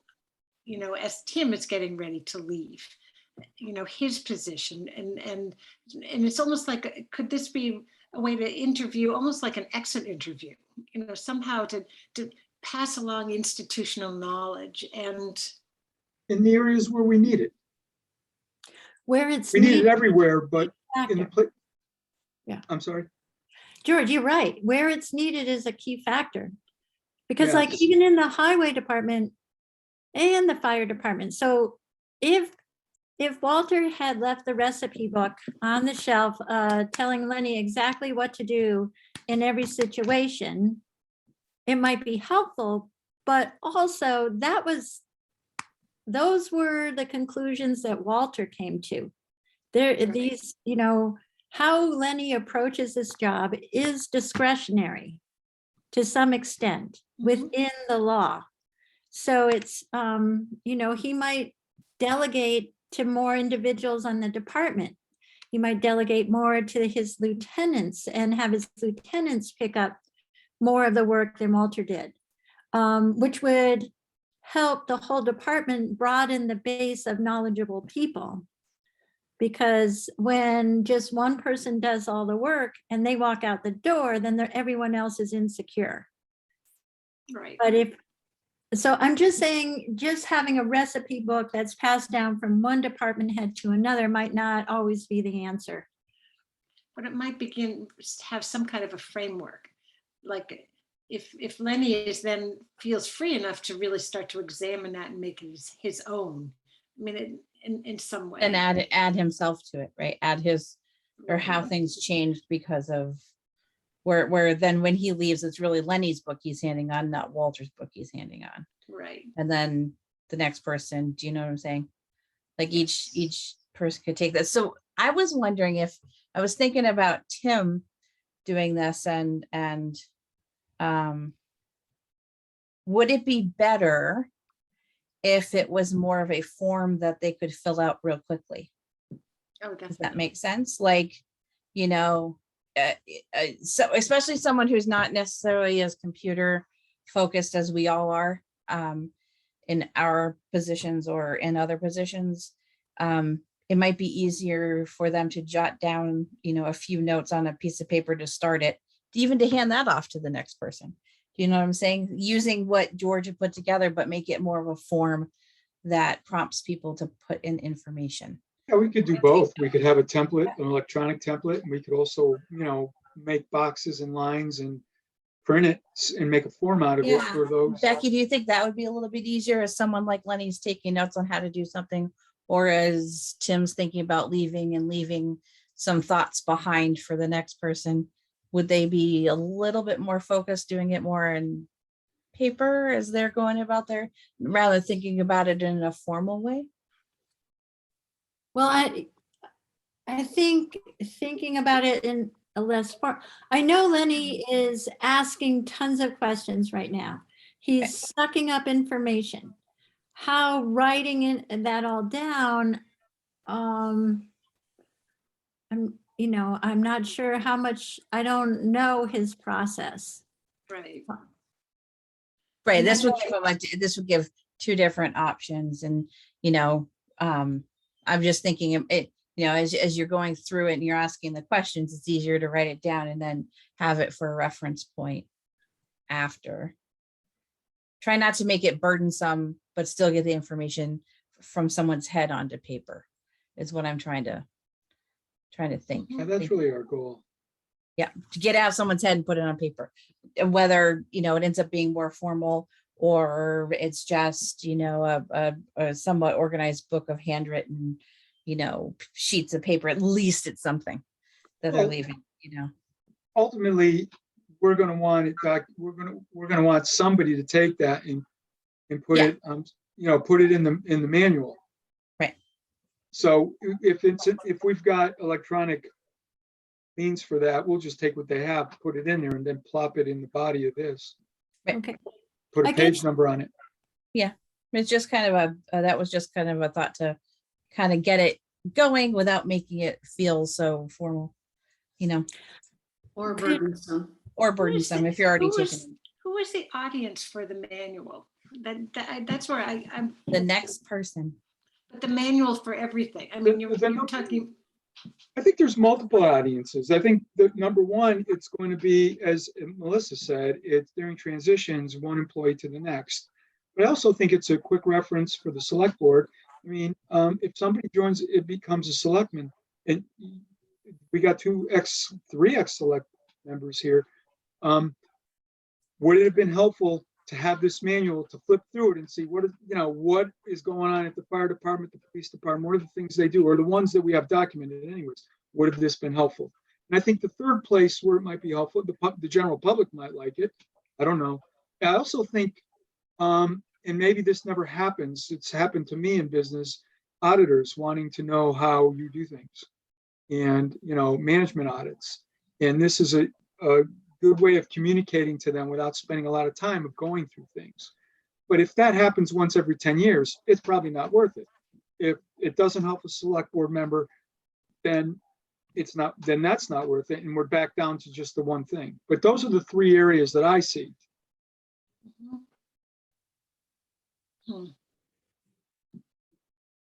as Tim is getting ready to leave, his position, and it's almost like, could this be a way to interview, almost like an exit interview, somehow to pass along institutional knowledge and In the areas where we need it. Where it's We need it needed, everywhere, but in the factor. place. I'm sorry. George, you're right. Where it's needed is a key factor. Because like Yes. even in the highway department and the fire department. So if Walter had left the recipe book on the shelf, telling Lenny exactly what to do in every situation, it might be helpful, but also those were the conclusions that Walter came to. These, how Lenny approaches this job is discretionary to some extent within the law. So it's, he might delegate to more individuals on the department. He might delegate more to his lieutenants and have his lieutenants pick up more of the work than Walter did, which would help the whole department broaden the base of knowledgeable people. Because when just one person does all the work and they walk out the door, then everyone else is insecure. right. But so I'm just saying, just having a recipe book that's passed down from one department head to another might not always be the answer. But it might have some kind of a framework. Like if Lenny then feels free enough to really start to examine that and make it his own. I mean, in some way. And add himself to it, right? Add his, or how Right. things changed because of where then when he leaves, it's really Lenny's book he's handing on, not Walter's book he's handing on. Right. And then the next person, do you know what I'm saying? Like each person could take this. So I was wondering if, I was thinking about Tim doing this and would it be better if it was more of a form that they could fill out real quickly? Oh, Does that definitely. make sense? Like, you know, so especially someone who's not necessarily as computer focused as we all are, in our positions or in other positions, it might be easier for them to jot down, you know, a few notes on a piece of paper to start it, even to hand that off to the next person. Do you know what I'm saying? Using what George had put together, but make it more of a form that prompts people to put in information. Yeah, we could do both. We could have a template, an electronic template, and we could also, you know, make boxes and lines and print it and make a form out of it Yeah. for those. Becky, do you think that would be a little bit easier as someone like Lenny's taking notes on how to do something? Or as Tim's thinking about leaving some thoughts behind for the next person? Would they be a little bit more focused doing it more in paper as they're going about their, rather thinking about it in a formal way? Well, I think thinking about it in a less form, I know Lenny is asking tons of questions right now. He's sucking up information. How writing that all down, I'm not sure how much, I don't know his process. Right. Right, And this then- would give them this would give two different options, and you know, I'm just thinking of it, you know, as you're going through it and you're asking the questions, it's easier to write it down and then have it for a reference point after. Try not to make it burdensome, but still get the information from someone's head onto paper, is what I'm trying to think. And that's really our goal. Yeah, to get out of someone's head and put it on paper. And whether, you know, it ends up being more formal or it's just, you know, a somewhat organized book of handwritten, you know, sheets of paper, at least it's something that they're Well, leaving, you know. Ultimately, we're going to want it back. We're going to want somebody to take that and put Yeah. it, you know, put it in the manual. Right. So if we've got electronic means for that, we'll just take what they have, put it in there, and then plop it in the body of this. Right. Okay. Put a I page guess- number on it. It's just kind of that was just kind of a thought to kind of get it going without making it feel so formal, you know, Or Could- burdensome. or burdensome if you're already Who is- taking Who is the audience for the manual? That's where I'm, the next person. the manual for everything. I mean, you're talking, I think there's multiple audiences. I think that number one, it's going to be, as Melissa said, it's during transitions, one employee to the next. But I also think it's a quick reference for the select board. I mean, if somebody joins, it becomes a selectman. And we got three ex-select members here. Would it have been helpful to have this manual to flip through it and see what is going on at the fire department, the police department, what are the things they do, or the ones that we have documented anyways? Would have this been helpful? And I think the third place where it might be helpful, the general public might like it. I don't know. I also think, and maybe this never happens, it's happened to me in business, auditors wanting to know how you do things, and management audits. And this is a good way of communicating to them without spending a lot of time of going through things. But if that happens once every 10 years, it's probably not worth it. If it doesn't help a select board member, then that's not worth it. And we're back down to just the one thing. But those are the three areas that I see.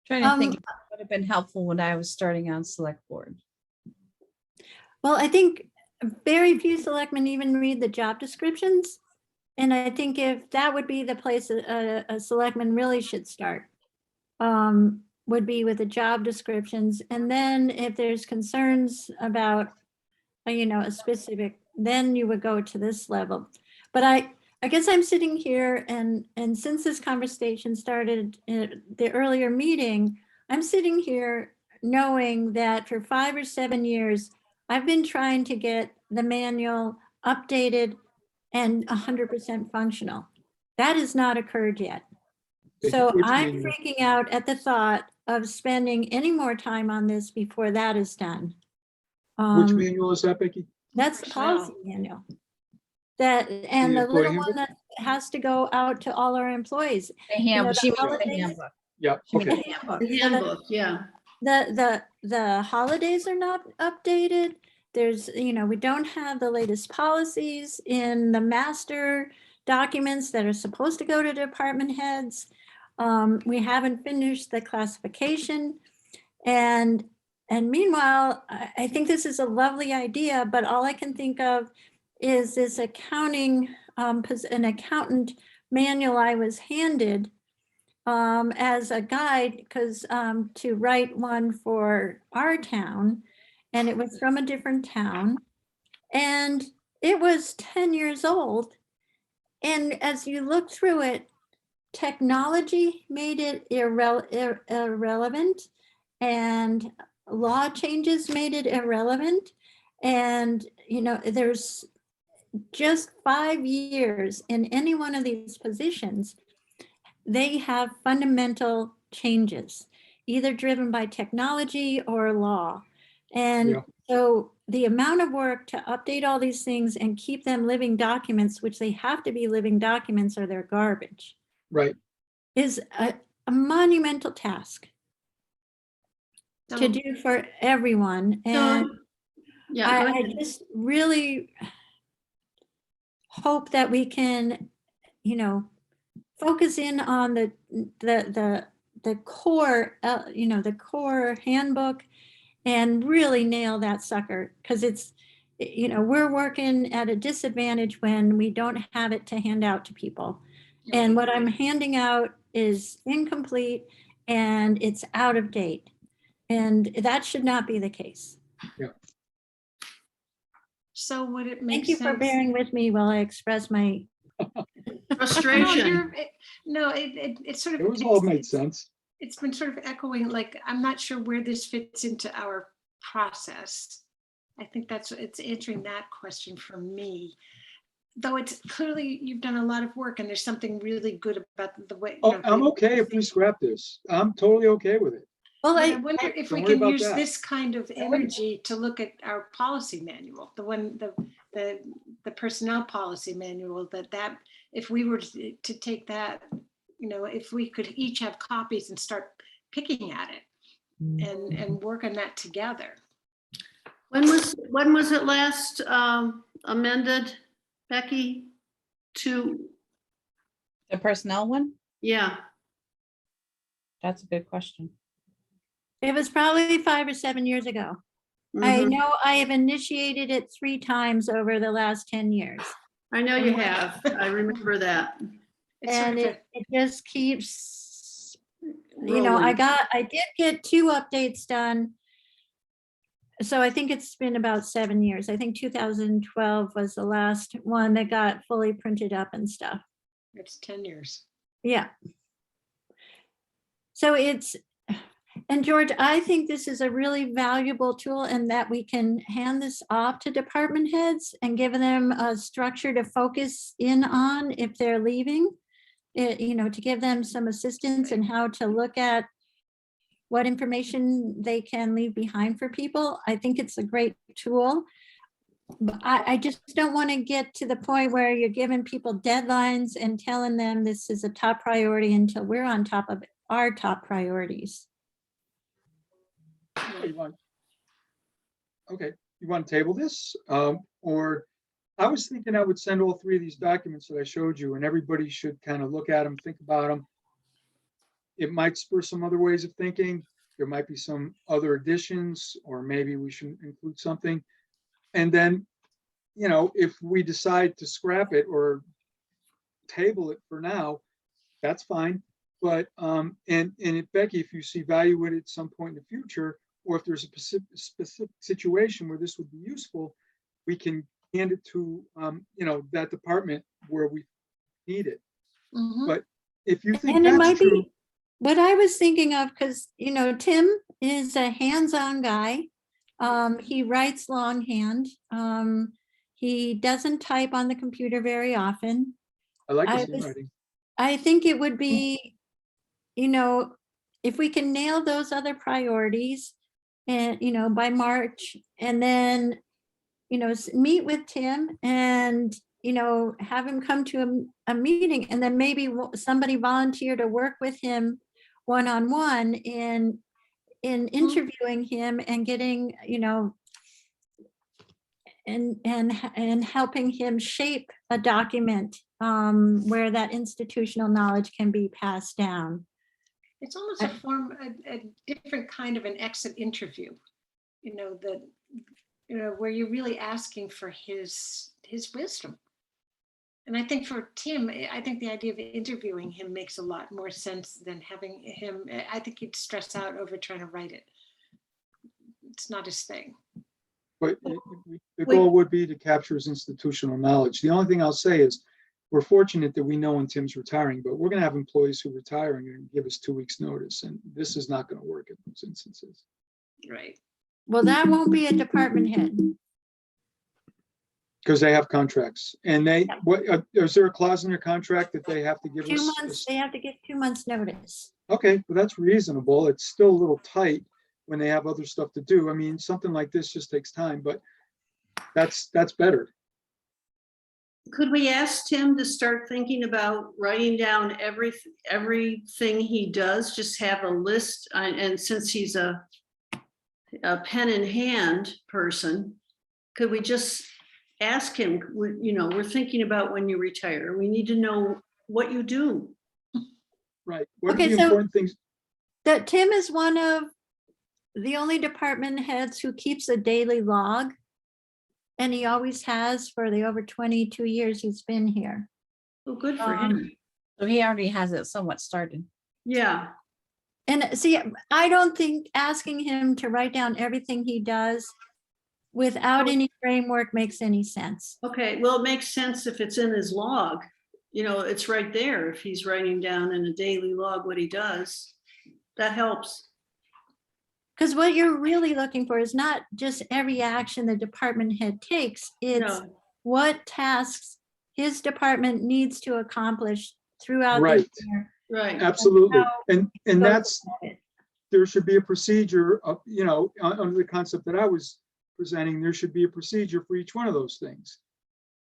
Trying to think what would have been helpful when I was starting on select board. Well, I think very few selectmen even read the job descriptions. And I think if that would be the place a selectman really should start, would be with the job descriptions. And then if there's concerns about, a specific, then you would go to this level. But I guess I'm sitting here and since this conversation started in the earlier meeting, I'm sitting here knowing that for 5 or 7 years, I've been trying to get the manual updated and 100% functional. That has not occurred yet. So Which I'm manual? freaking out at the thought of spending any more time on this before that is done. Which manual is that, Becky? That's the policy manual. that, and The the employee little one handbook? that has to go out to all our employees. The know, handbook, the she meant the holidays- handbook. Yeah, She meant okay. The handbook. The So the- handbook, yeah. the holidays are not updated. There's, we don't have the latest policies in the master documents that are supposed to go to department heads. We haven't finished the classification. And meanwhile, I think this is a lovely idea, but all I can think of is this accounting, an accountant manual I was handed as a guide, because to write one for our town, and it was from a different town, and it was 10 years old. And as you look through it, technology made it irrelevant, and law changes made it irrelevant. And, there's just 5 years in any one of these positions, they have fundamental changes, either driven by technology or law. And Yeah. so the amount of work to update all these things and keep them living documents, which they have to be living documents or they're garbage, Right. is a monumental task to So- do for everyone. And So, yeah, go I ahead. just really hope that we can, focus in on the core, the core handbook, and really nail that sucker, because it's, we're working at a disadvantage when we don't have it to hand out to people. And what I'm handing out is incomplete and it's out of date. And that should not be the case. So would it make Thank you sense? for bearing with me while I express my, No, Frustration. it's sort of. It was all made sense. It's been sort of echoing, like, I'm not sure where this fits into our process. I think it's answering that question for me. Though it's clearly, you've done a lot of work and there's something really good about the way. Oh, I'm okay if we scrap this. I'm totally okay with it. well, But I I, wonder if Don't we worry can about use that. this kind of energy to look at our policy manual, the personnel policy manual, that if we were to take that, if we could each have copies and start picking at it and work on that together. When was it last amended, Becky? The personnel one? Yeah, That's a good question. it was probably 5 or 7 years ago. I mhm. know I have initiated it 3 times over the last 10 years. I know you have. I remember that. It's sort And of it just keeps, Rolling. I did get 2 updates done. So I think it's been about 7 years. I think 2012 was the last one that got fully printed up and stuff. it's 10 years. Yeah. So and George, I think this is a really valuable tool, and that we can hand this off to department heads and give them a structure to focus in on if they're leaving. To give them some assistance in how to look at what information they can leave behind for people. I think it's a great tool. But I just don't want to get to the point where you're giving people deadlines and telling them this is a top priority until we're on top of our top priorities. Oh, okay, you want to table this? Or I was thinking I would send all 3 of these documents that I showed you, and everybody should kind of look at them, think about them. It might spur some other ways of thinking. There might be some other additions, or maybe we should include something. And then, if we decide to scrap it or table it for now, that's fine. But, Becky, if you see value in it at some point in the future, or if there's a specific situation where this would be useful, we can hand it to, that department where we need it. Mhm. But if you think And it that's might true, be what I was thinking of, because, Tim is a hands-on guy. He writes longhand. He doesn't type on the computer very often. I like I his was- handwriting. I think it would be, if we can nail those other priorities and, by March, and then, meet with Tim and you know, have him come to a meeting, and then maybe somebody volunteer to work with him one-on-one in interviewing him and getting, you know, and helping him shape a document where that institutional knowledge can be passed down. It's almost a form, a different kind of an exit interview, you know, that, you know, where you're really asking for his wisdom. And I think for Tim, I think the idea of interviewing him makes a lot more sense than having him, I think he'd stress out over trying to write it. It's not his thing. But the goal would be to capture his institutional knowledge. The only thing I'll say is, we're fortunate that we know when Tim's retiring, but we're going to have employees who are retiring and give us 2 weeks notice, and this is not going to work in those instances. Right. Well, that won't be a department head. Because they have contracts, and is there a clause in their contract that they have to give 2 us? months, they have to give 2 months notice. Okay, well, that's reasonable. It's still a little tight when they have other stuff to do. I mean, something like this just takes time, but that's better. Could we ask Tim to start thinking about writing down everything he does, just have a list, and since he's a pen in hand person, could we just ask him, you know, we're thinking about when you retire, we need to know what you do. Right. What are Okay, the so- important things? That Tim is one of the only department heads who keeps a daily log. And he always has for the over 22 years he's been here. Oh, good for him. So he already has it somewhat started. Yeah, And see, I don't think asking him to write down everything he does without any framework makes any sense. okay, well, it makes sense if it's in his log. You know, it's right there. If he's writing down in a daily log what he does, that helps. Because what you're really looking for is not just every action the department head takes, it's No, what tasks his department needs to accomplish throughout the Right. year. right. Absolutely. how And that's, it. there should be a procedure of, you know, under the concept that I was presenting, there should be a procedure for each one of those things.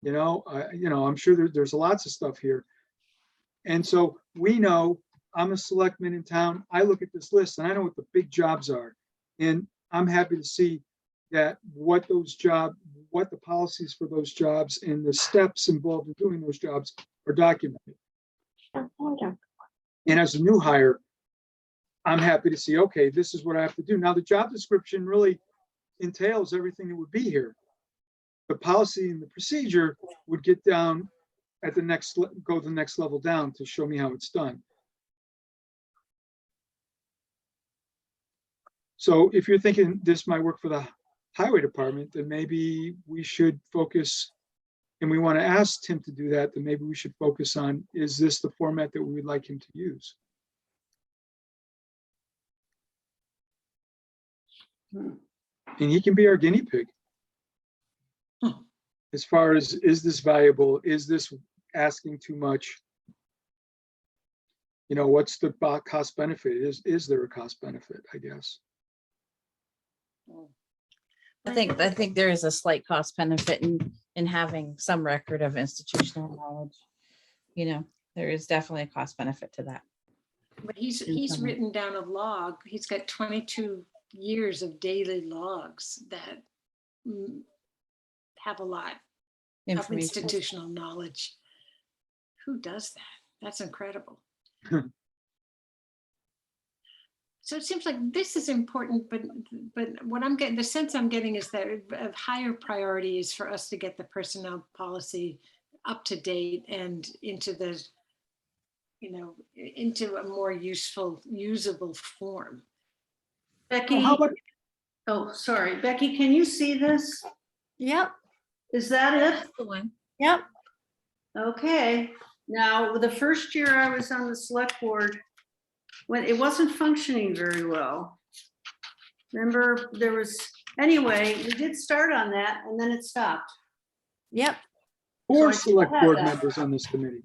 You know, I'm sure there's lots of stuff here. And so we know, I'm a selectman in town. I look at this list and I know what the big jobs are. And I'm happy to see that what the policies for those jobs and the steps involved in doing those jobs are documented. And as a new hire, I'm happy to see, okay, this is what I have to do. Now, the job description really entails everything that would be here. The policy and the procedure would get down at the next, go the next level down to show me how it's done. So if you're thinking this might work for the highway department, then maybe we should focus, and we want to ask Tim to do that, then maybe we should focus on, is this the format that we would like him to use? And he can be our guinea pig. As far as, is this valuable? Is this asking too much? You know, what's the cost benefit? Is there a cost benefit, I guess? I think there is a slight cost benefit in having some record of institutional knowledge. You know, there is definitely a cost benefit to that. But he's written down a log. He's got 22 years of daily logs that have a lot of Information. institutional knowledge. Who does that? That's incredible. So it seems like this is important, but what I'm getting, the sense I'm getting is that a higher priority is for us to get the personnel policy up to date and into the, you know, into a more useful, usable form. Becky, How about, oh, sorry, Becky, can you see this? Yep, Is that it? That's the one. yep. Okay, now, the first year I was on the select board, when it wasn't functioning very well. Remember, there was, anyway, we did start on that and then it stopped. Yep. 4 So I still select have board that. members on this committee.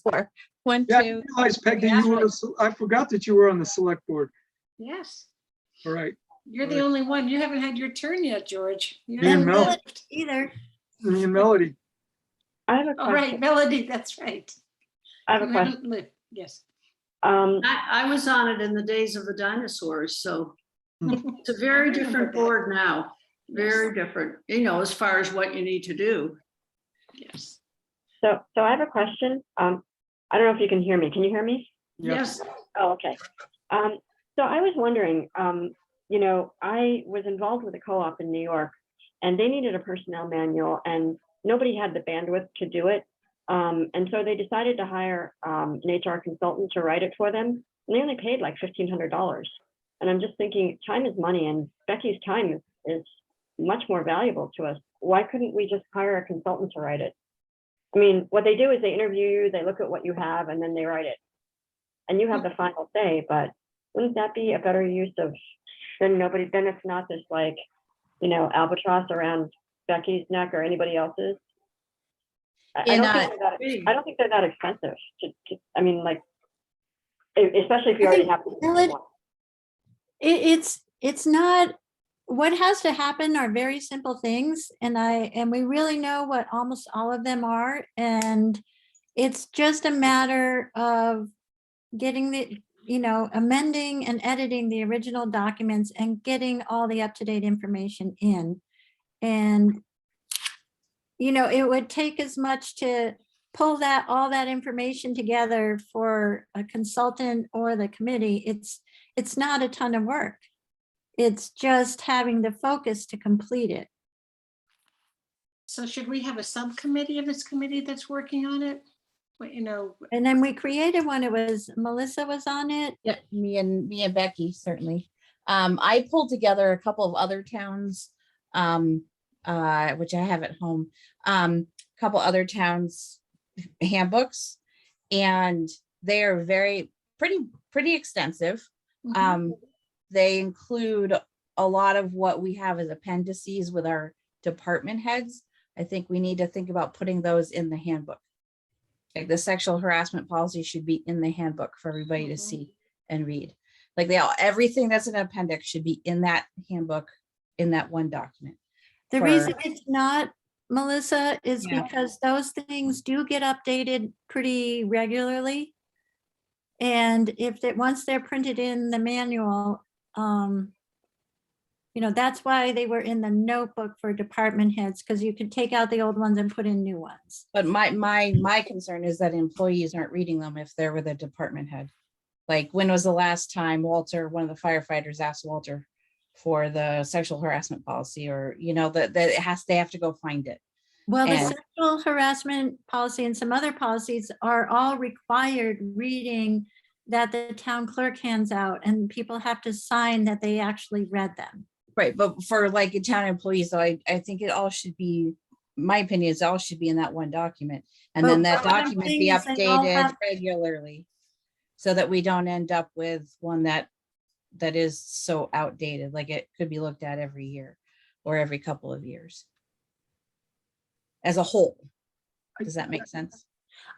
4, 1, Yeah, I 2. realized, Peg, that you were, I forgot that you were on the select board. Yes, All right. you're the only one. You haven't had your turn yet, George. You Me and haven't Mel. left. Either. Me and Melody. I have a All right, question. Melody, that's right. I have a You question. haven't lived- Yes. I was on it in the days of the dinosaurs, so it's a very I remember different that. board now. Very different, you know, as far as what you need to do. Yes. So I have a question. I don't know if you can hear me. Can you hear me? Yes, Oh, okay. So I was wondering, you know, I was involved with a co-op in New York, and they needed a personnel manual, and nobody had the bandwidth to do it. And so they decided to hire an HR consultant to write it for them, and they only paid like $1,500. And I'm just thinking, time is money, and Becky's time is much more valuable to us. Why couldn't we just hire a consultant to write it? I mean, what they do is they interview you, they look at what you have, and then they write it. And you have the final say, but wouldn't that be a better use of, then it's not this like, you know, albatross around Becky's neck or anybody else's. I don't think they're that expensive I mean, like, especially if you I already think have. It's not, what has to happen are very simple things, and we really know what almost all of them are, and it's just a matter of getting the, you know, amending and editing the original documents and getting all the up-to-date information in. And, you know, it would take as much to pull all that information together for a consultant or the committee. It's not a ton of work. It's just having the focus to complete it. So should we have a subcommittee of this committee that's working on it? Well, you know, And then we created one, it was, Melissa was on it. Yeah, me and Becky, certainly. I pulled together a couple of other towns, which I have at home, a couple other towns handbooks, and they are pretty extensive. mhm. They include a lot of what we have as appendices with our department heads. I think we need to think about putting those in the handbook. Like the sexual harassment policy should be in the handbook for everybody to Mhm. see and read. Like everything that's an appendix should be in that handbook, in that one document. The reason it's not, Melissa, is Yeah. because those things do get updated pretty regularly. And once they're printed in the manual, you know, that's why they were in the notebook for department heads, because you could take out the old ones and put in new ones. But my concern is that employees aren't reading them if they're with a department head. Like, when was the last time Walter, one of the firefighters, asked Walter for the sexual harassment policy, or, you know, that they have to go find it. Well, the And- sexual harassment policy and some other policies are all required reading that the town clerk hands out, and people have to sign that they actually read them. Right, but for like a town employees, though, I think it all should be, my opinion is all should be in that one document. And then But that what I'm document saying be is they all updated have- regularly. So that we don't end up with one that is so outdated, like it could be looked at every year or every couple of years. As a whole. Does that make sense?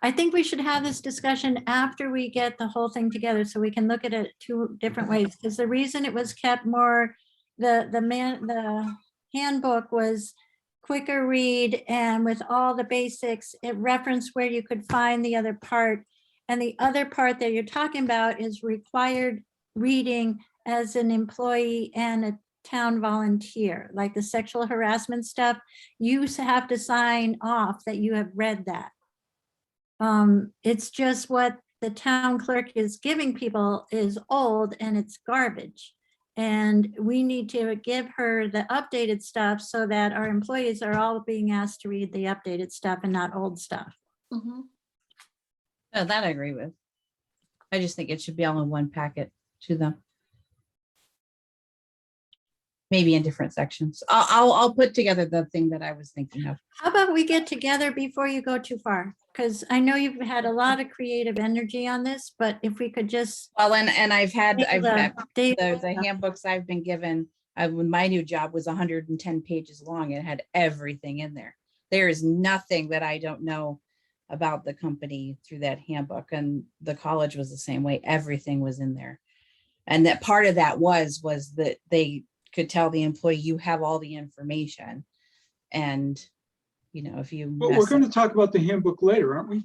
I think we should have this discussion after we get the whole thing together, so we can look at it two different ways. Because the reason it was kept more, the handbook was quicker read, and with all the basics, it referenced where you could find the other part. And the other part that you're talking about is required reading as an employee and a town volunteer, like the sexual harassment stuff. You have to sign off that you have read that. It's just what the town clerk is giving people is old and it's garbage. And we need to give her the updated stuff so that our employees are all being asked to read the updated stuff and not old stuff. Mhm. No, that I agree with. I just think it should be all in one packet to them. Maybe in different sections. I'll put together the thing that I was thinking of. How about we get together before you go too far? Because I know you've had a lot of creative energy on this, but if we could just. Well, and I've had Dave, the handbooks I've been given, when my new job was 110 pages long, it had everything in there. There is nothing that I don't know about the company through that handbook, and the college was the same way. Everything was in there. And that part of that was that they could tell the employee, you have all the information. And you know, if you. But we're mess going up- to talk about the handbook later, aren't we? Yeah,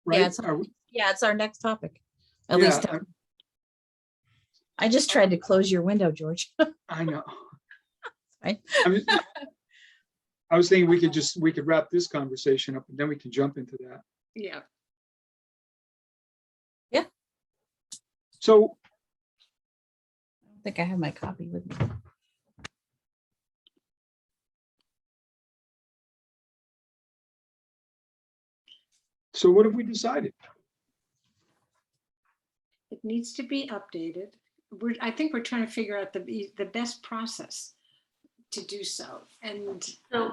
Right? it's, Are we- yeah, it's our next topic. At Yeah, least I just tried to close your window, George. I know. Fine. I was thinking we could wrap this conversation up and then we can jump into that. Yeah. So I don't think I have my copy with me. what have we decided? It needs to be updated. I think we're trying to figure out the best process to do so. And So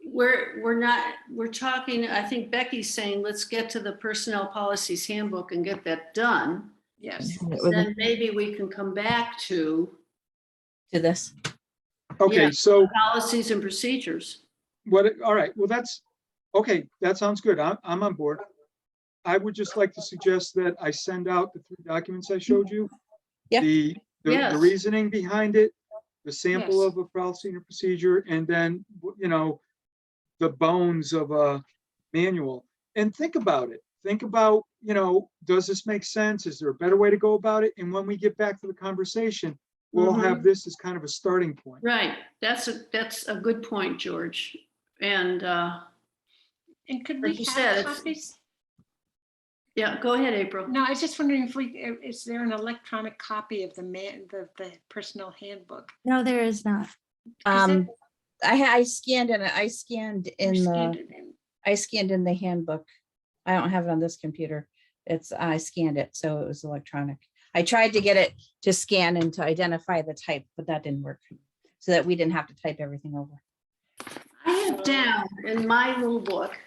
we're talking, I think Becky's saying, let's get to the personnel policies handbook and get that done. yes, Then maybe we can come back to To this. Okay, Yeah. so policies and procedures. all right, well, okay, that sounds good. I'm on board. I would just like to suggest that I send out the 3 documents I showed you. Yeah. The Yes. reasoning behind it, the sample Yes. of a policy and a procedure, and then, you know, the bones of a manual. And think about it. Think about, you know, does this make sense? Is there a better way to go about it? And when we get back to the conversation, we'll have this as kind of a starting point. Right. That's a good point, George. And could Like we you have said, it's- copies? yeah, go ahead, April. No, I was just wondering if is there an electronic copy of the personnel handbook? No, there is not. I scanned in it. I scanned in the, Standard in- I scanned in the handbook. I don't have it on this computer. I scanned it, so it was electronic. I tried to get it to scan and to identify the type, but that didn't work. So that we didn't have to type everything over. I have down in my little book,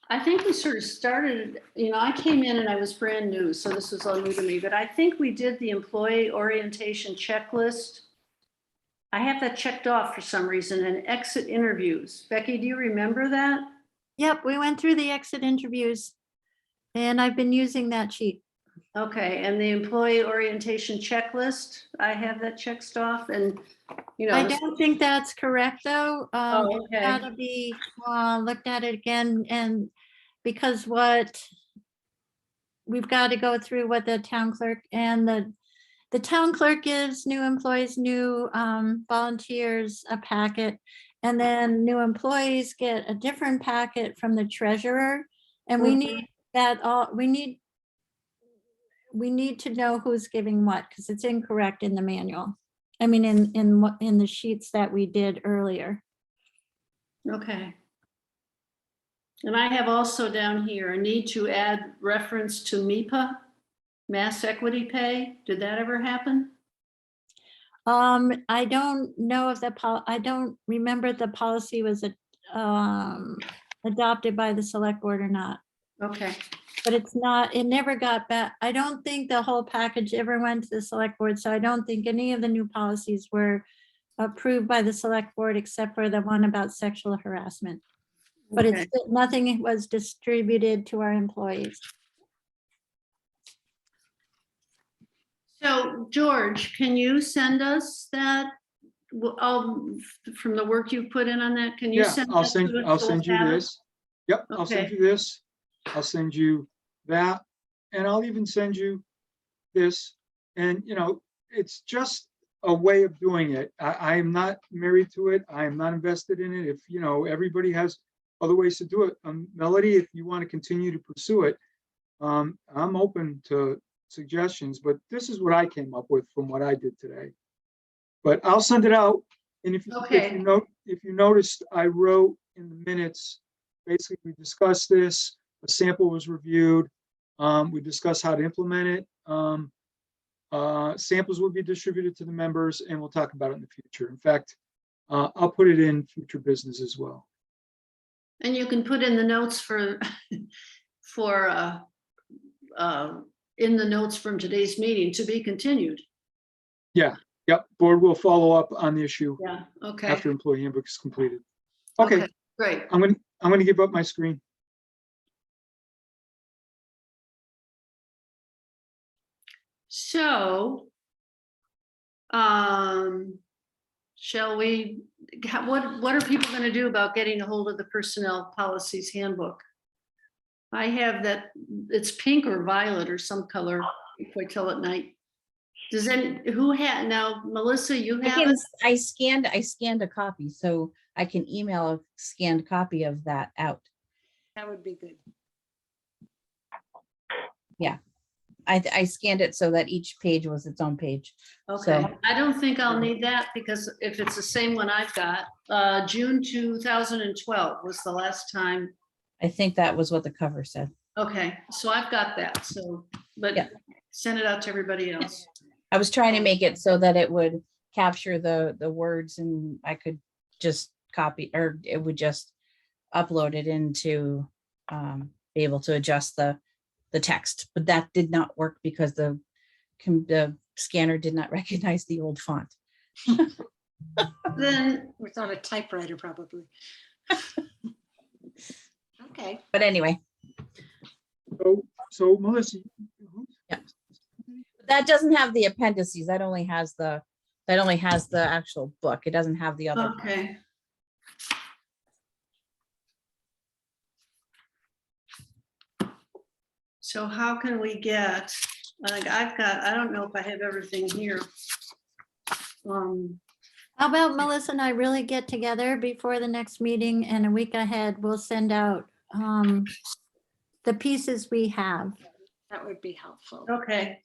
I think we sort of started, you know, I came in and I was brand new, so this was all new to me, but I think we did the employee orientation checklist. I have that checked off for some reason, and exit interviews. Becky, do you remember that? Yep, we went through the exit interviews and I've been using that sheet. Okay, and the employee orientation checklist, I have that checked off, and, you know. I don't think that's correct, though. Oh, It's okay. gotta be looked at it again, and because we've got to go through what the town clerk and the town clerk gives new employees, new volunteers a packet, and then new employees get a different packet from the treasurer, and we need that all, we need to know who's giving what, because it's incorrect in the manual. I mean, in the sheets that we did earlier. Okay. And I have also down here, a need to add reference to MIPA, mass equity pay. Did that ever happen? I don't know if I don't remember if the policy was adopted by the select board or not, Okay, but it's not, it never got back. I don't think the whole package ever went to the select board, so I don't think any of the new policies were approved by the select board except for the one about sexual harassment. But okay. nothing was distributed to our employees. So George, can you send us that? From the work you put in on that, can you Yeah, send? I'll that send, to us I'll so we'll send you have it? this. Yep, I'll send Okay. you this. I'll send you that, and I'll even send you this. And, you know, it's just a way of doing it. I am not married to it. I am not invested in it. If, you know, everybody has other ways to do it. Melody, if you want to continue to pursue it, I'm open to suggestions, but this is what I came up with from what I did today. But I'll send it out. And if Okay. if you noticed, I wrote in the minutes, basically we discussed this, a sample was reviewed. We discussed how to implement it. Samples will be distributed to the members and we'll talk about it in the future. In fact, I'll put it in future business as well. And you can put in the notes in the notes from today's meeting to be continued. Yep, board will follow up on the issue Yeah, okay. after employee handbook is completed. Okay, Great. I'm gonna give up my screen. So, shall we, what are people going to do about getting a hold of the personnel policies handbook? I have that, it's pink or violet or some color, before I tell at night. Does who had, now, Melissa, you have it? I scanned a copy, so I can email a scanned copy of that out. That would be good. I scanned it so that each page was its own page. Okay, So- I don't think I'll need that because if it's the same one I've got, June 2012 was the last time. I think that was what the cover said. Okay, so I've got that, so, but Yeah. send it out to everybody else. I was trying to make it so that it would capture the words and I could just copy, or it would just upload it into be able to adjust the text, but that did not work because the scanner did not recognize the old font. Then, It's on a typewriter, probably. Okay. But anyway, So Melissa, that doesn't have the appendices. That only has the actual book. It doesn't have the other. okay. So how can we get, like, I don't know if I have everything here. How about Melissa and I really get together before the next meeting, and a week ahead, we'll send out the pieces we have. That would be helpful. Okay,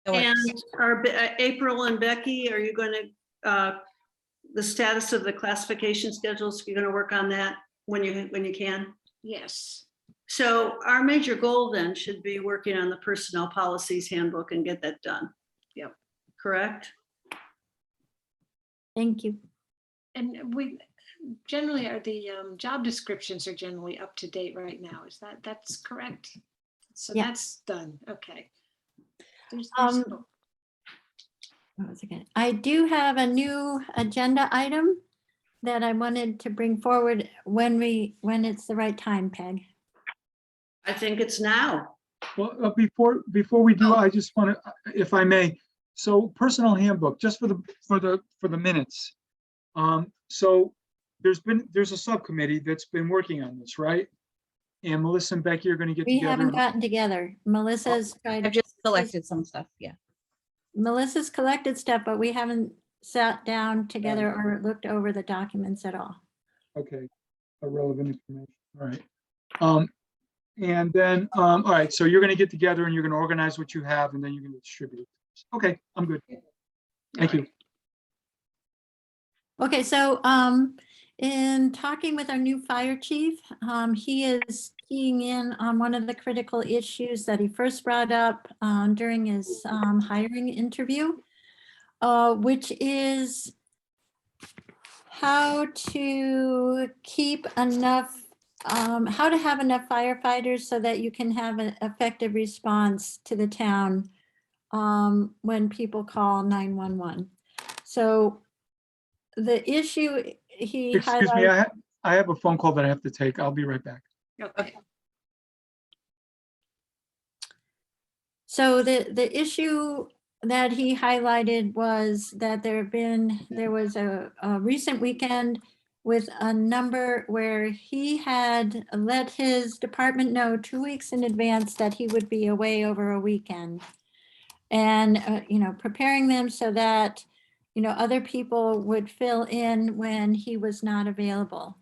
That works. and April and Becky, are you going to, the status of the classification schedules, you're going to work on that when you can? Yes. So our major goal then should be working on the personnel policies handbook and get that done. Yep. Correct? Thank you. And we generally are the job descriptions are generally up to date right now. Is that's correct? So Yeah. that's done. Okay. There's What was it again? I do have a new agenda item that I wanted to bring forward when it's the right time, Peg. I think it's now. well, before we do, I just want to, if I may, so personnel handbook, just for the minutes. So there's a subcommittee that's been working on this, right? And Melissa and Becky are going to get We haven't together. gotten together. Melissa's tried I've just selected some stuff. Yeah. Melissa's collected stuff, but we haven't sat down together or looked over the documents at all. Okay, relevant information, all right. And then, all right, so you're gonna get together and you're gonna organize what you have and then you're gonna distribute it. Okay, I'm good. Thank you. Okay, so in talking with our new fire chief, he is keying in on one of the critical issues that he first brought up during his hiring interview, which is how to keep enough, how to have enough firefighters so that you can have an effective response to the town when people call 911. So the issue he Excuse me, highlighted. I have a phone call that I have to take. I'll be right back. okay. So the issue that he highlighted was that there was a recent weekend with a number where he had let his department know 2 weeks in advance that he would be away over a weekend. And, preparing them so that, other people would fill in when he was not available.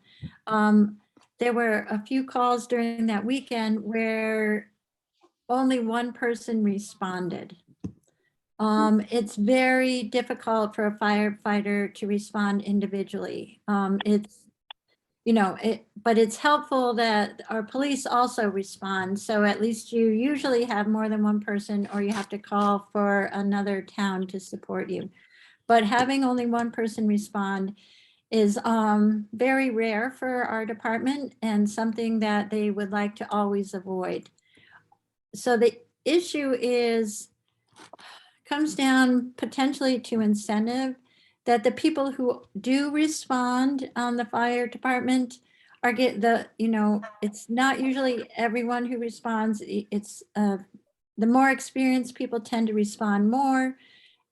There were a few calls during that weekend where only one person responded. It's very difficult for a firefighter to respond individually. But it's helpful that our police also respond. So at least you usually have more than one person, or you have to call for another town to support you. But having only one person respond is very rare for our department and something that they would like to always avoid. So the issue comes down potentially to incentive, that the people who do respond on the fire department it's not usually everyone who responds. It's the more experienced people tend to respond more,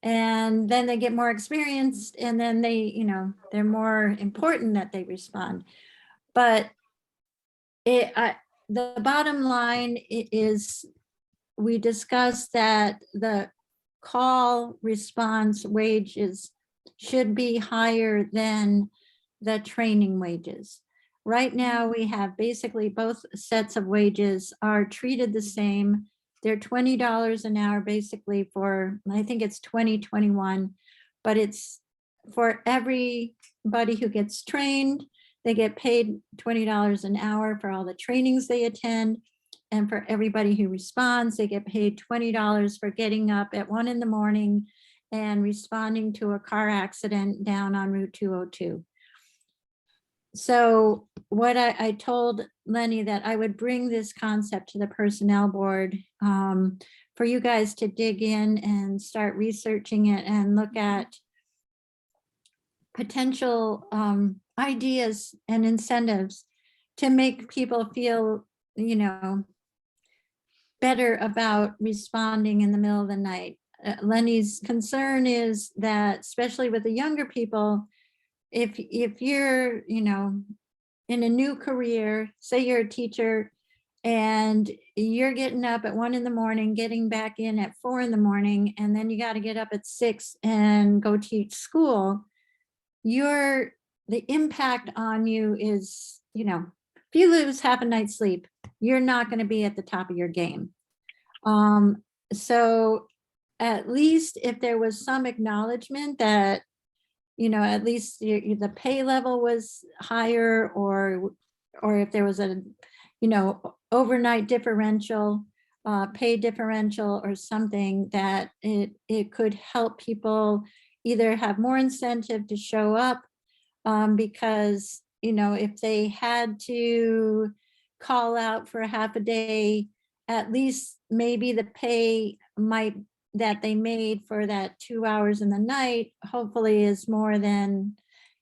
And then they get more experienced, and then they, you know, they're more important that they respond. But the bottom line is, we discussed that the call response wages should be higher than the training wages. Right now, we have basically both sets of wages are treated the same. They're $20 an hour basically for, I think it's 2021, but it's for everybody who gets trained. They get paid $20 an hour for all the trainings they attend. And for everybody who responds, they get paid $20 for getting up at 1 a.m. and responding to a car accident down on Route 202. So what I told Lenny that I would bring this concept to the personnel board for you guys to dig in and start researching it and look at potential ideas and incentives to make people feel, you know, better about responding in the middle of the night. Lenny's concern is that, especially with the younger people, if you're, you know, in a new career, say you're a teacher and you're getting up at 1 a.m, getting back in at 4 a.m, and then you got to get up at 6 and go teach school, the impact on you is, you know, if you lose half a night's sleep, you're not going to be at the top of your game. So at least if there was some acknowledgement that, you know, at least the pay level was higher, or if there was a, you know, overnight differential, pay differential or something, that it could help people either have more incentive to show up, because, you know, if they had to call out for a half a day, at least maybe the pay that they made for that 2 hours in the night, hopefully is more than,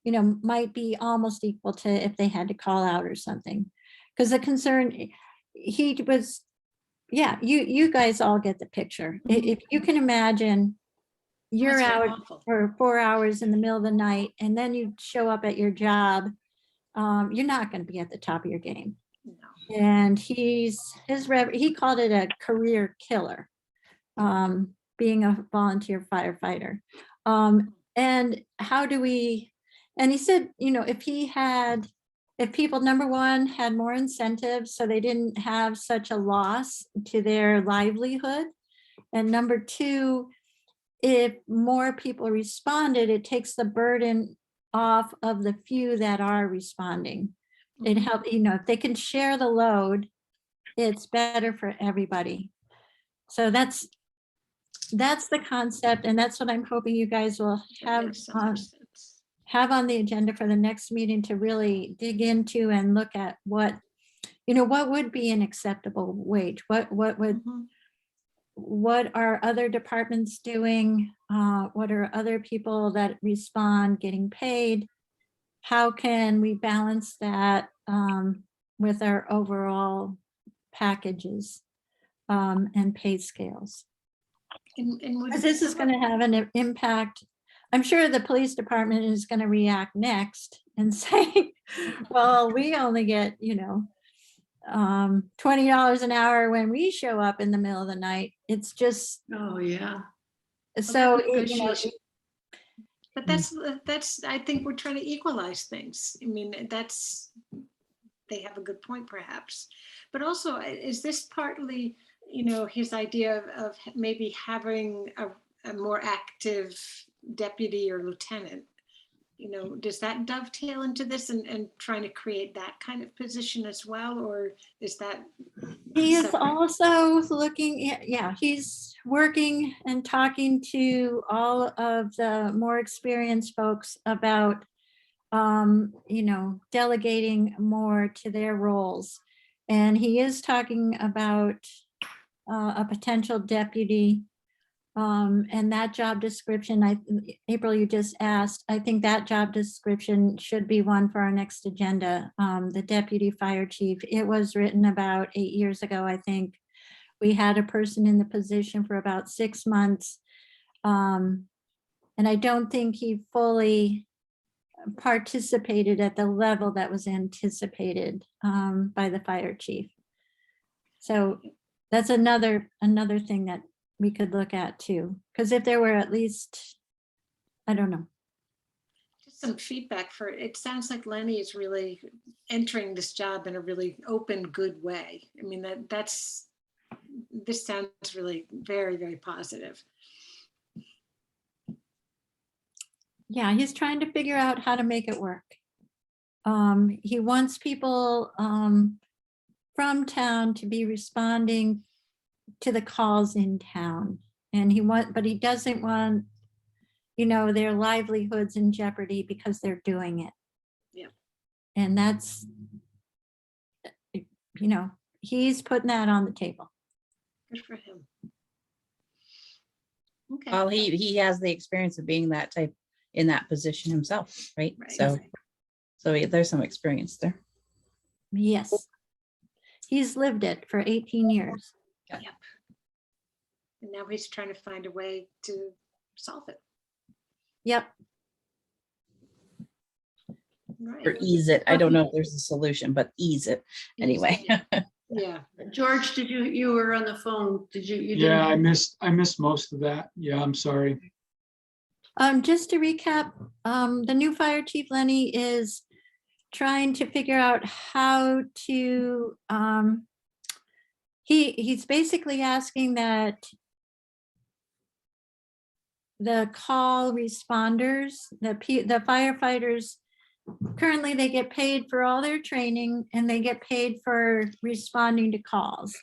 you know, might be almost equal to if they had to call out or something. Because the concern, he was, yeah, you guys all get the picture. If you can imagine, you're That's out awful. for 4 hours in the middle of the night, and then you show up at your job, you're not going to be at the top of your game. No. And he called it a career killer, being a volunteer firefighter. And how do we, and he said, you know, if people, number one, had more incentives so they didn't have such a loss to their livelihood. And number two, if more people responded, it takes the burden off of the few that are responding. It helps, you know, if they can share the load, it's better for everybody. So that's the concept, and that's what I'm hoping you guys will That have makes so much sense. on the agenda for the next meeting, to really dig into and look at what, you know, what would be an acceptable wage, what would, Mhm. what are other departments doing, what are other people that respond getting paid, how can we balance that with our overall packages and pay scales. And would Because this is some going of- to have an impact. I'm sure the police department is going to react next and say, well, we only get, you know, $20 an hour when we show up in the middle of the night. It's just, Oh, yeah. so, that's you know, negotiation. But that's, I think we're trying to equalize things. I mean, they have a good point perhaps. But also, is this partly, you know, his idea of maybe having a more active deputy or lieutenant? You know, does that dovetail into this and trying to create that kind of position as well? Or is that he is separate? also looking at, yeah, he's working and talking to all of the more experienced folks about, you know, delegating more to their roles. And he is talking about a potential deputy. And that job description, April, you just asked, I think that job description should be one for our next agenda. The deputy fire chief, it was written about 8 years ago, I think. We had a person in the position for about 6 months. And I don't think he fully participated at the level that was anticipated by the fire chief. So that's another thing that we could look at too, because if there were at least, I don't know. Just some feedback for, it sounds like Lenny is really entering this job in a really open, good way. I mean, this sounds really very, very positive. Yeah, he's trying to figure out how to make it work. He wants people from town to be responding to the calls in town. And but he doesn't want, their livelihoods in jeopardy because they're doing it. Yeah. And that's, he's putting that on the table. Good for him. Okay. Well, he has the experience of being that type in that position himself, right? Right. So there's some experience there. Yes. He's lived it for 18 years. Yep. And now he's trying to find a way to solve it. Yep. Right. Or ease it. I don't know if there's a solution, but ease it anyway. Yeah. George, you were on the phone, you didn't? Yeah, I missed most of that. Yeah, I'm sorry. Just to recap, the new fire chief, Lenny, is trying to figure out how to, he's basically asking that the call responders, the firefighters, currently they get paid for all their training and they get paid for responding to calls.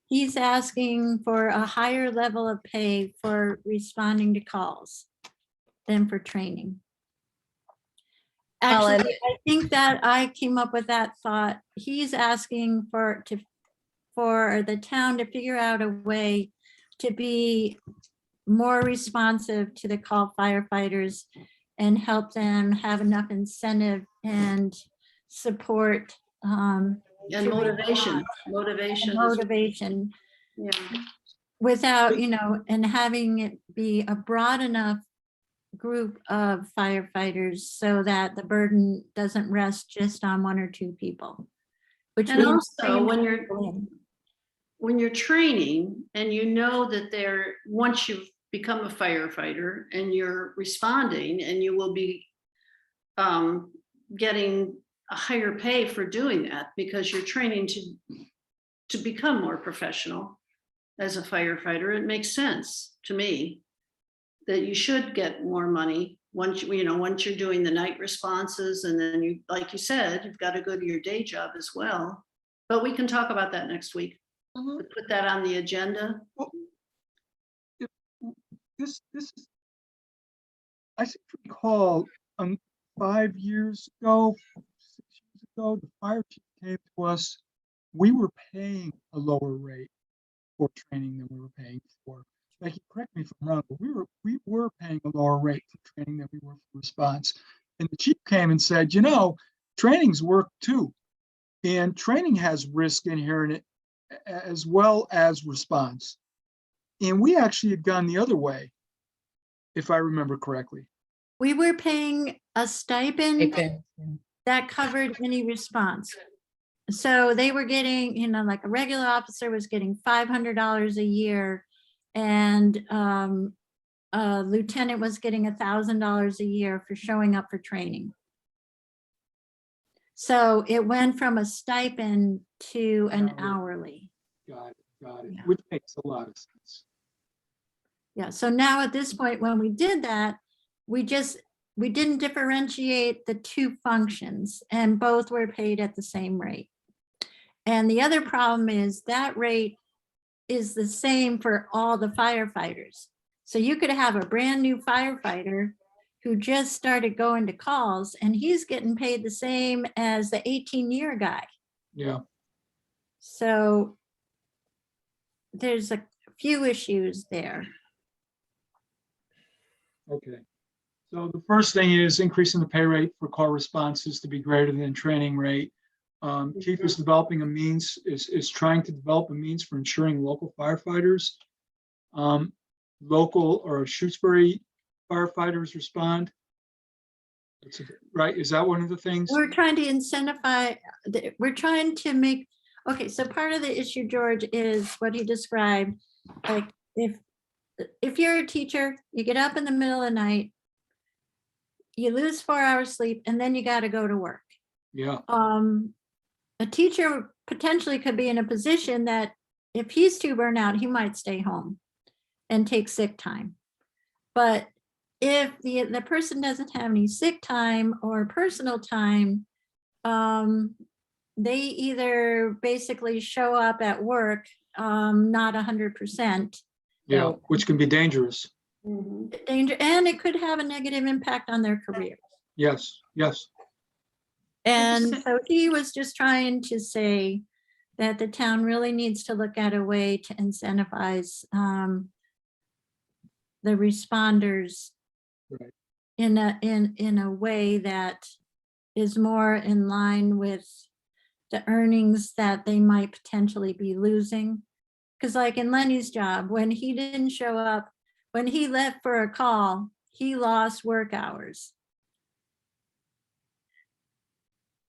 He's asking for a higher level of pay for responding to calls than for training. Well, Actually, I think that I came up with that thought. He's asking for the town to figure out a way to be more responsive to the call firefighters and help them have enough incentive and support. And to motivation, respond. motivation. Motivation. Yeah. Without, and having it be a broad enough group of firefighters so that the burden doesn't rest just on one or two people. Which And means also bringing when you're training and that once you've become a firefighter and you're responding and you will be getting a higher pay for doing that because you're training to become more professional as a firefighter, it makes sense to me that you should get more money once you're doing the night responses, and then you, like you said, you've got to go to your day job as well. But we can talk about that next week. Mhm. Put that on the agenda. This is, I seem to recall 5 years ago, 6 years ago, the fire chief came to us. We were paying a lower rate for training than we were paying for. Becky, correct me if I'm wrong, but we were paying a lower rate for training than we were for response. And the chief came and said, training's work too. And training has risk inherent in it as well as response. And we actually had gone the other way, if I remember correctly. we were paying a stipend Okay. that covered any response. So they were getting, like a regular officer was getting $500 a year, and a lieutenant was getting $1,000 a year for showing up for training. So it went from a stipend to an hourly. Got it. Yeah. Which makes a lot of sense. Yeah, so now at this point, when we did that, we didn't differentiate the two functions, and both were paid at the same rate. And the other problem is that rate is the same for all the firefighters. So you could have a brand new firefighter who just started going to calls, and he's getting paid the same as the 18-year guy. Yeah. So there's a few issues there. Okay. So the first thing is increasing the pay rate for call responses to be greater than training rate. Chief is developing a means, is trying to develop a means for ensuring local firefighters local or Shutesbury firefighters respond? Right, is that one of the things? We're trying to incentivize, we're trying to make, okay, so part of the issue, George, is what he described. Like, if you're a teacher, you get up in the middle of the night, you lose 4 hours sleep, and then you got to go to work. Yeah, A teacher potentially could be in a position that if he's too burnt out, he might stay home and take sick time. But if the person doesn't have any sick time or personal time, they either basically show up at work, not 100%. yeah, So- which can be dangerous. Danger, and it could have a negative impact on their career. Yes, yes. And so he was just trying to say that the town really needs to look at a way to incentivize the responders Right. in a way that is more in line with the earnings that they might potentially be losing. Because like in Lenny's job, when he didn't show up, when he left for a call, he lost work hours.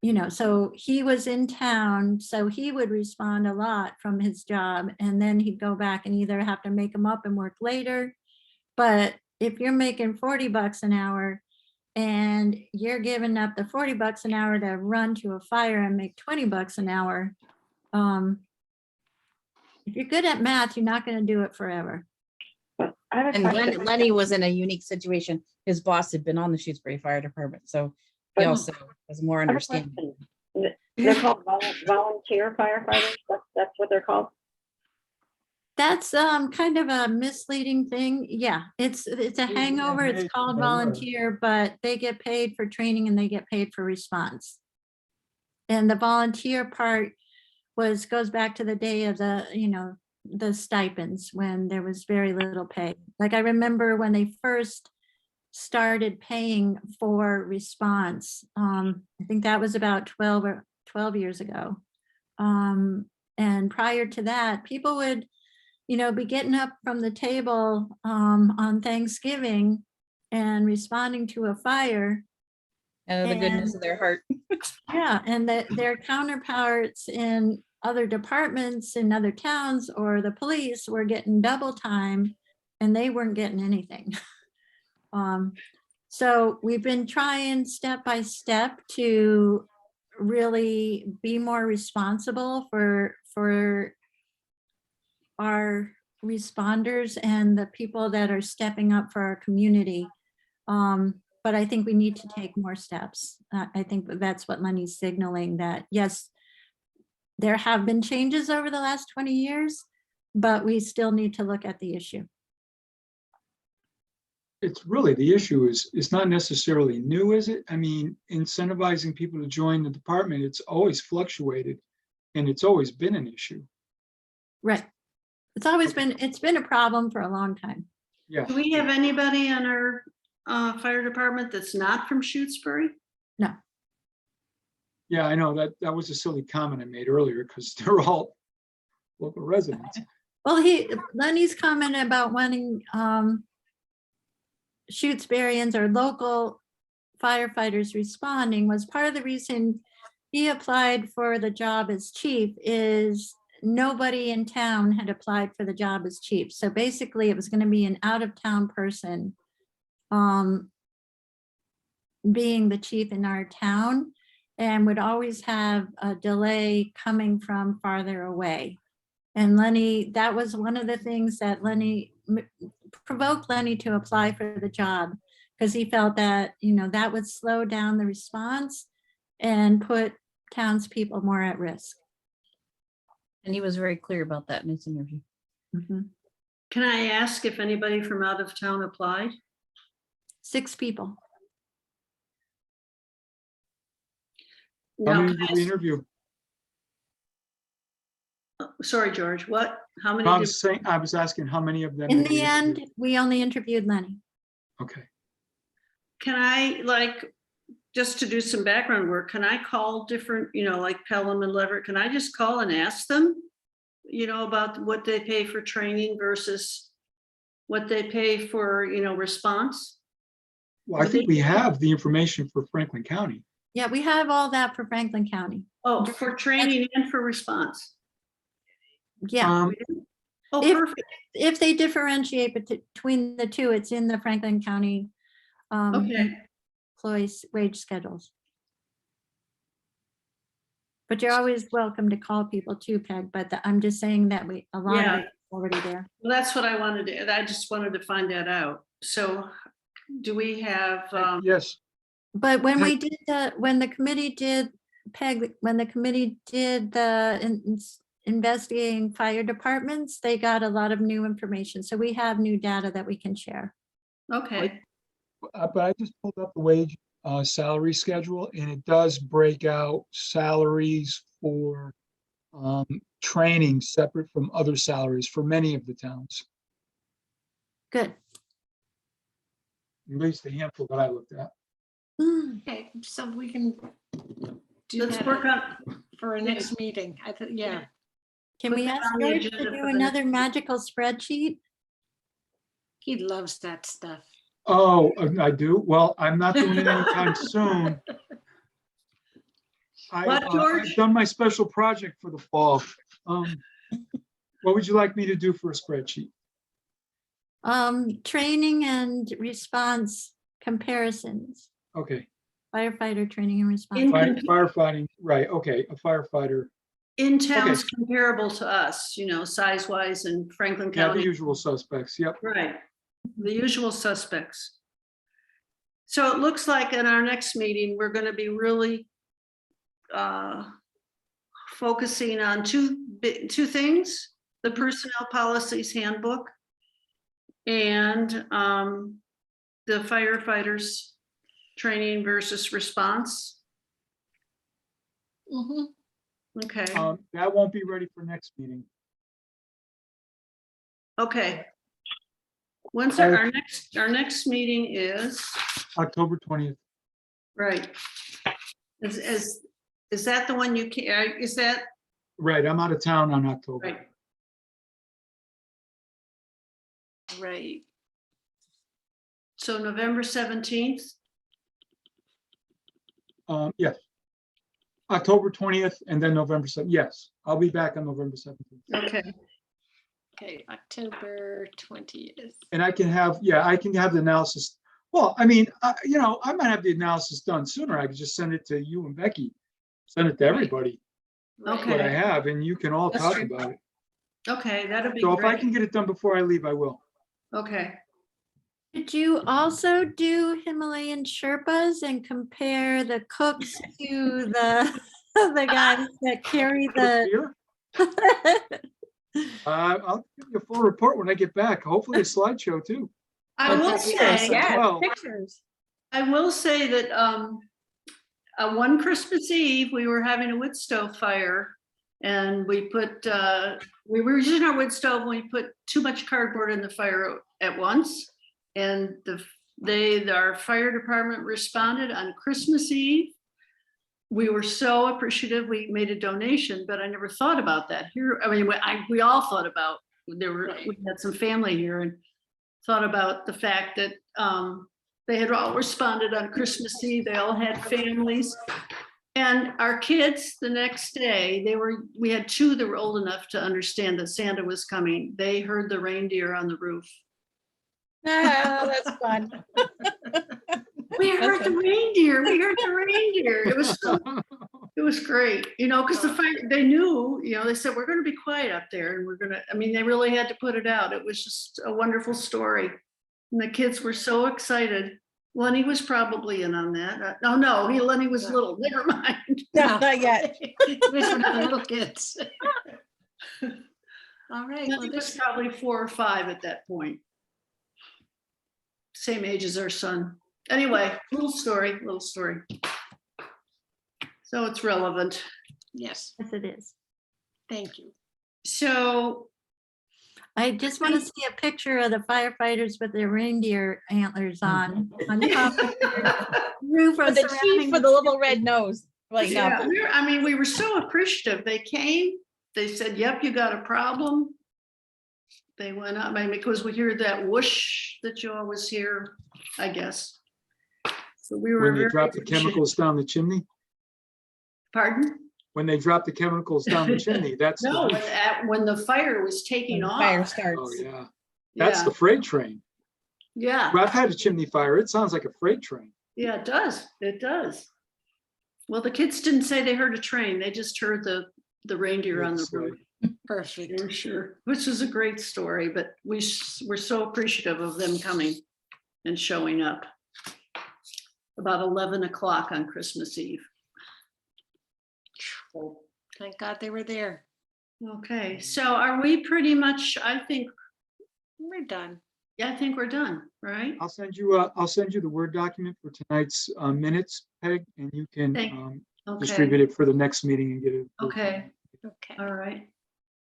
You know, so he was in town, so he would respond a lot from his job, and then he'd go back and either have to make them up and work later. But if you're making 40 bucks an hour and you're giving up the 40 bucks an hour to run to a fire and make 20 bucks an hour, if you're good at math, you're not going to do it forever. I have a And question. Lenny was in a unique situation. His boss had been on the Shutesbury Fire Department, so he But- also was more I have a understanding. question. They're called volunteer firefighters. That's what they're called. That's kind of a misleading thing. Yeah, it's a hangover. It's paid called for their work. volunteer, but they get paid for training and they get paid for response. And the volunteer part goes back to the day of the stipends when there was very little pay. Like I remember when they first started paying for response. I think that was about 12 years ago. And prior to that, people would be getting up from the table on Thanksgiving and responding to a fire. Out of the goodness of their heart. Yeah, and their counterparts in other departments in other towns or the police were getting double time and they weren't getting anything. So we've been trying step by step to really be more responsible for our responders and the people that are stepping up for our community. But I think we need to take more steps. I think that's what Lenny's signaling, that yes, there have been changes over the last 20 years, but we still need to look at the issue. It's really, the issue is not necessarily new, is it? I mean, incentivizing people to join the department, it's always fluctuated and it's always been an issue. Right. It's been a problem for a long time. Yeah, Do we have anybody on our fire department that's not from Shutesbury? No. yeah, I know that was a silly comment I made earlier because they're all local residents. Well, Lenny's comment about wanting Shutesburyans or local firefighters responding was part of the reason he applied for the job as chief. Is nobody in town had applied for the job as chief. So basically it was going to be an out-of-town person being the chief in our town, and would always have a delay coming from farther away. And Lenny, that was one of the things that provoked Lenny to apply for the job, because he felt that, that would slow down the response and put townspeople more at risk. And he was very clear about that in his interview. Can I ask if anybody from out of town applied? 6 people. How Now, many can I did we ask- interview? Sorry, George, what? How many? I did- was saying, I was asking how many of them. In did we the end, interview? we only interviewed Lenny. Okay, Can I, just to do some background work, can I call different, like Pelham and Leverett, can I just call and ask them, about what they pay for training versus what they pay for, response? Well, I think we have the information for Franklin County. Yeah, we have all that for Franklin County. Oh, for training and for response. Yeah, Um, Oh, If- perfect. if they differentiate between the two, it's in the Franklin County Okay. employees' wage schedules. But you're always welcome to call people too, Peg, but I'm just saying that a lot Yeah. of it's already there. Well, that's what I wanted to, I just wanted to find that out. So do we have, Yes, But when Peg- we did when the committee did, Peg, when the committee did the investigating fire departments, they got a lot of new information. So we have new data that we can share. okay, but I just pulled up the wage salary schedule, and it does break out salaries for training separate from other salaries for many of the towns, Good. at least a handful that I looked at. Okay, so we can do let's that work on, for our next meeting. I think, yeah. Can Put we that ask on the George to agenda do for the another magical spreadsheet? He loves that stuff. Oh, I do? Well, I'm not doing it anytime soon. What, George? I've done my special project for the fall. What would you like me to do for a spreadsheet? Training and response comparisons, Okay, firefighter training and response. In- firefighting, right, okay, a firefighter, in towns comparable to us, size wise in Franklin yeah, the County. usual suspects, yep. Right, the usual suspects. So it looks like in our next meeting, we're gonna be really focusing on two things, the personnel policies handbook and the firefighters training versus response. Mhm. Okay, That won't be ready for next meeting. okay. When's our next meeting is, October 20th. right. Is that the one you can, is that, Right, I'm out of town on October. right? Right. So November 17th, Yes. October 20th and then November 7th. Yes, I'll be back on November 17th. okay, Okay, October 20th. And I can have the analysis. Well, I mean, I might have the analysis done sooner. I could just send it to you and Becky. Send it to everybody, Okay. what I have, and you can all That's talk true. about it. okay, that'd be So if I great. can get it done before I leave, I will. Okay, Did you also do Himalayan Sherpas and compare the cooks to the guys that carry the? Here, I'll give you a full report when I get back. Hopefully a slideshow too. I will Pictures, say, yeah, well. pictures. that one Christmas Eve, we were having a wood stove fire. And we were using our wood stove and we put too much cardboard in the fire at once. And our fire department responded on Christmas Eve. We were so appreciative. We made a donation, but I never thought about that here. I mean, we all thought about, we had some family here and thought about the fact that they had all responded on Christmas Eve. They all had families. And our kids, the next day, we had two that were old enough to understand that Santa was coming. They heard the reindeer on the roof. Oh, that's fun. We heard the reindeer. We heard the reindeer. It was great, because they knew, they said, we're going to be quiet up there and they really had to put it out. It was just a wonderful story. And the kids were so excited. Lenny was probably in on that. No, Lenny was little, never mind. No, not yet. We don't have little kids. All right, well, Lenny was this, probably 4 or 5 at that point. Same age as our son. Anyway, little story. So it's relevant. yes, Yes, it is. thank you. So, I just want to see a picture of the firefighters with their reindeer antlers on top of their roof. or For the surrounding chief with the little red nose. Like, yeah, we were so appreciative. They came, they said, yep, you got a problem. They went up, maybe because we hear that whoosh that you always hear, I guess. So we were When they very drop the appreciative. chemicals down the chimney, Pardon? when they drop the chemicals down the chimney, that's. the No, whoosh. when the fire was taking When the fire off. Oh, starts. yeah. That's Yeah, the freight train. yeah, Well, I've had a chimney fire. It sounds like a freight train. yeah, it does. It does. Well, the kids didn't say they heard a train. They just heard the reindeer on the It's like- roof. Perfect. For sure, which is a great story, but we're so appreciative of them coming and showing up. About 11 o'clock on Christmas Eve. Thank God they were there. Okay, so are we pretty much, I think We're done. we're done, right? I'll send you the Word document for tonight's minutes, Peg, and you can Okay. Okay, distribute it for the next meeting and get it. approved. okay, Okay. all right.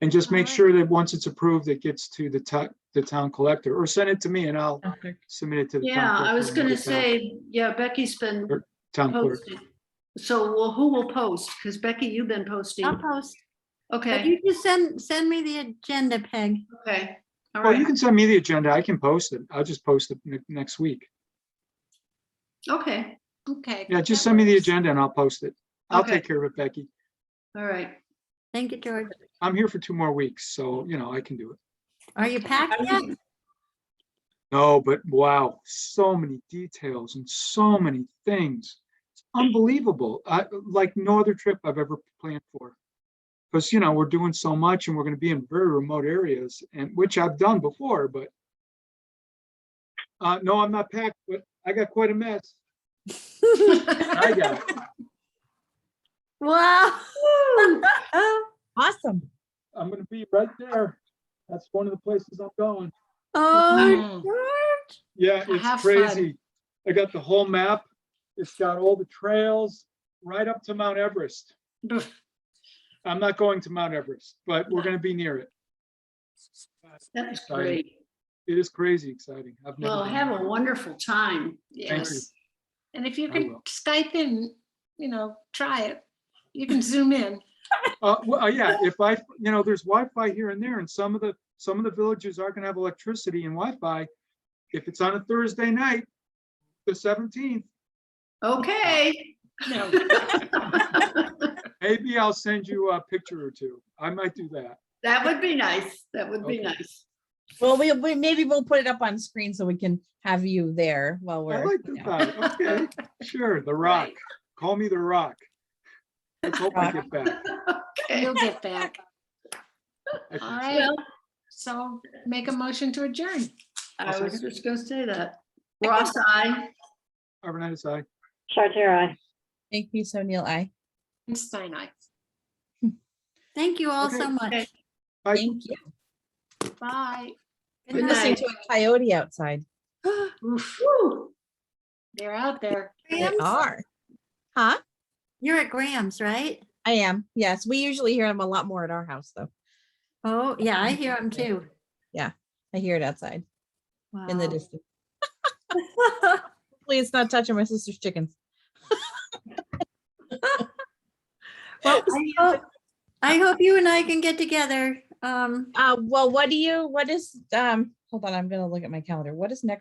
And just make Alright. sure that once it's approved, it gets to the town collector, or send it to me and I'll submit it to the town. Yeah, I collector was and gonna get that say, yeah, Becky's been Or Town clerk. posting. So, well, who will post? Because Becky, you've been posting. I'll post. But Okay, you just send me the agenda, Peg. okay, all Well, you right, can send me the agenda. I can post it. I'll just post it next week. okay, Okay. Yeah, just that send me the works. agenda and I'll post it. I'll Okay. take care of it, Becky. all right. Thank you, George. I'm here for 2 more weeks, so, I can do it. Are you packed yet? No, but wow, so many details and so many things. It's unbelievable. Like no other trip I've ever planned for. Because, we're doing so much and we're going to be in very remote areas, and which I've done before, but no, I'm not packed, but I got quite a mess. I got it. Wow. Awesome. I'm going to be right there. That's one of the places I'm going. Oh, Mm. George. Yeah, Have it's fun. crazy. I got the whole map. It's got all the trails right up to Mount Everest. I'm not going to Mount Everest, but we're going to be near it. That's Exciting. great. It is crazy exciting. I've never Well, been have there. a wonderful time. Thank you. Yes. And if you I can will. Skype in, try it. You can zoom in. Well, yeah, if there's Wi-Fi here and there, and some of the villages are going to have electricity and Wi-Fi. If it's on a Thursday night, the 17th, Okay. No. maybe I'll send you a picture or two. I might do that. That would be nice. That would be Okay. nice. Well, maybe we'll put it up on screen so we can have you there while I we're. like that. Okay, sure. The Rock. Right. Call me the Rock. Let's hope I get back. Okay. You'll get back. I think All so. right. Well, So make a motion to adjourn. I was just gonna say that. Ross, I. Arvanitis, aye. Charter, aye. Thank you, Sonia. I Stein, aye. Thank you all Okay. so much. Okay. Bye. thank you. Bye. Good Good Listening night. to a coyote outside. Oof, Woo. they're out there. They Grams? are. Huh? You're at Graham's, right? I am. Yes, we usually hear them a lot more at our house, though. Oh, yeah, I hear them too. I hear it outside in the Wow. distance. Hopefully, it's not touching my sister's chickens. Well, I hope you and I can get together. Well, what is hold on, I'm gonna look at my calendar. What is next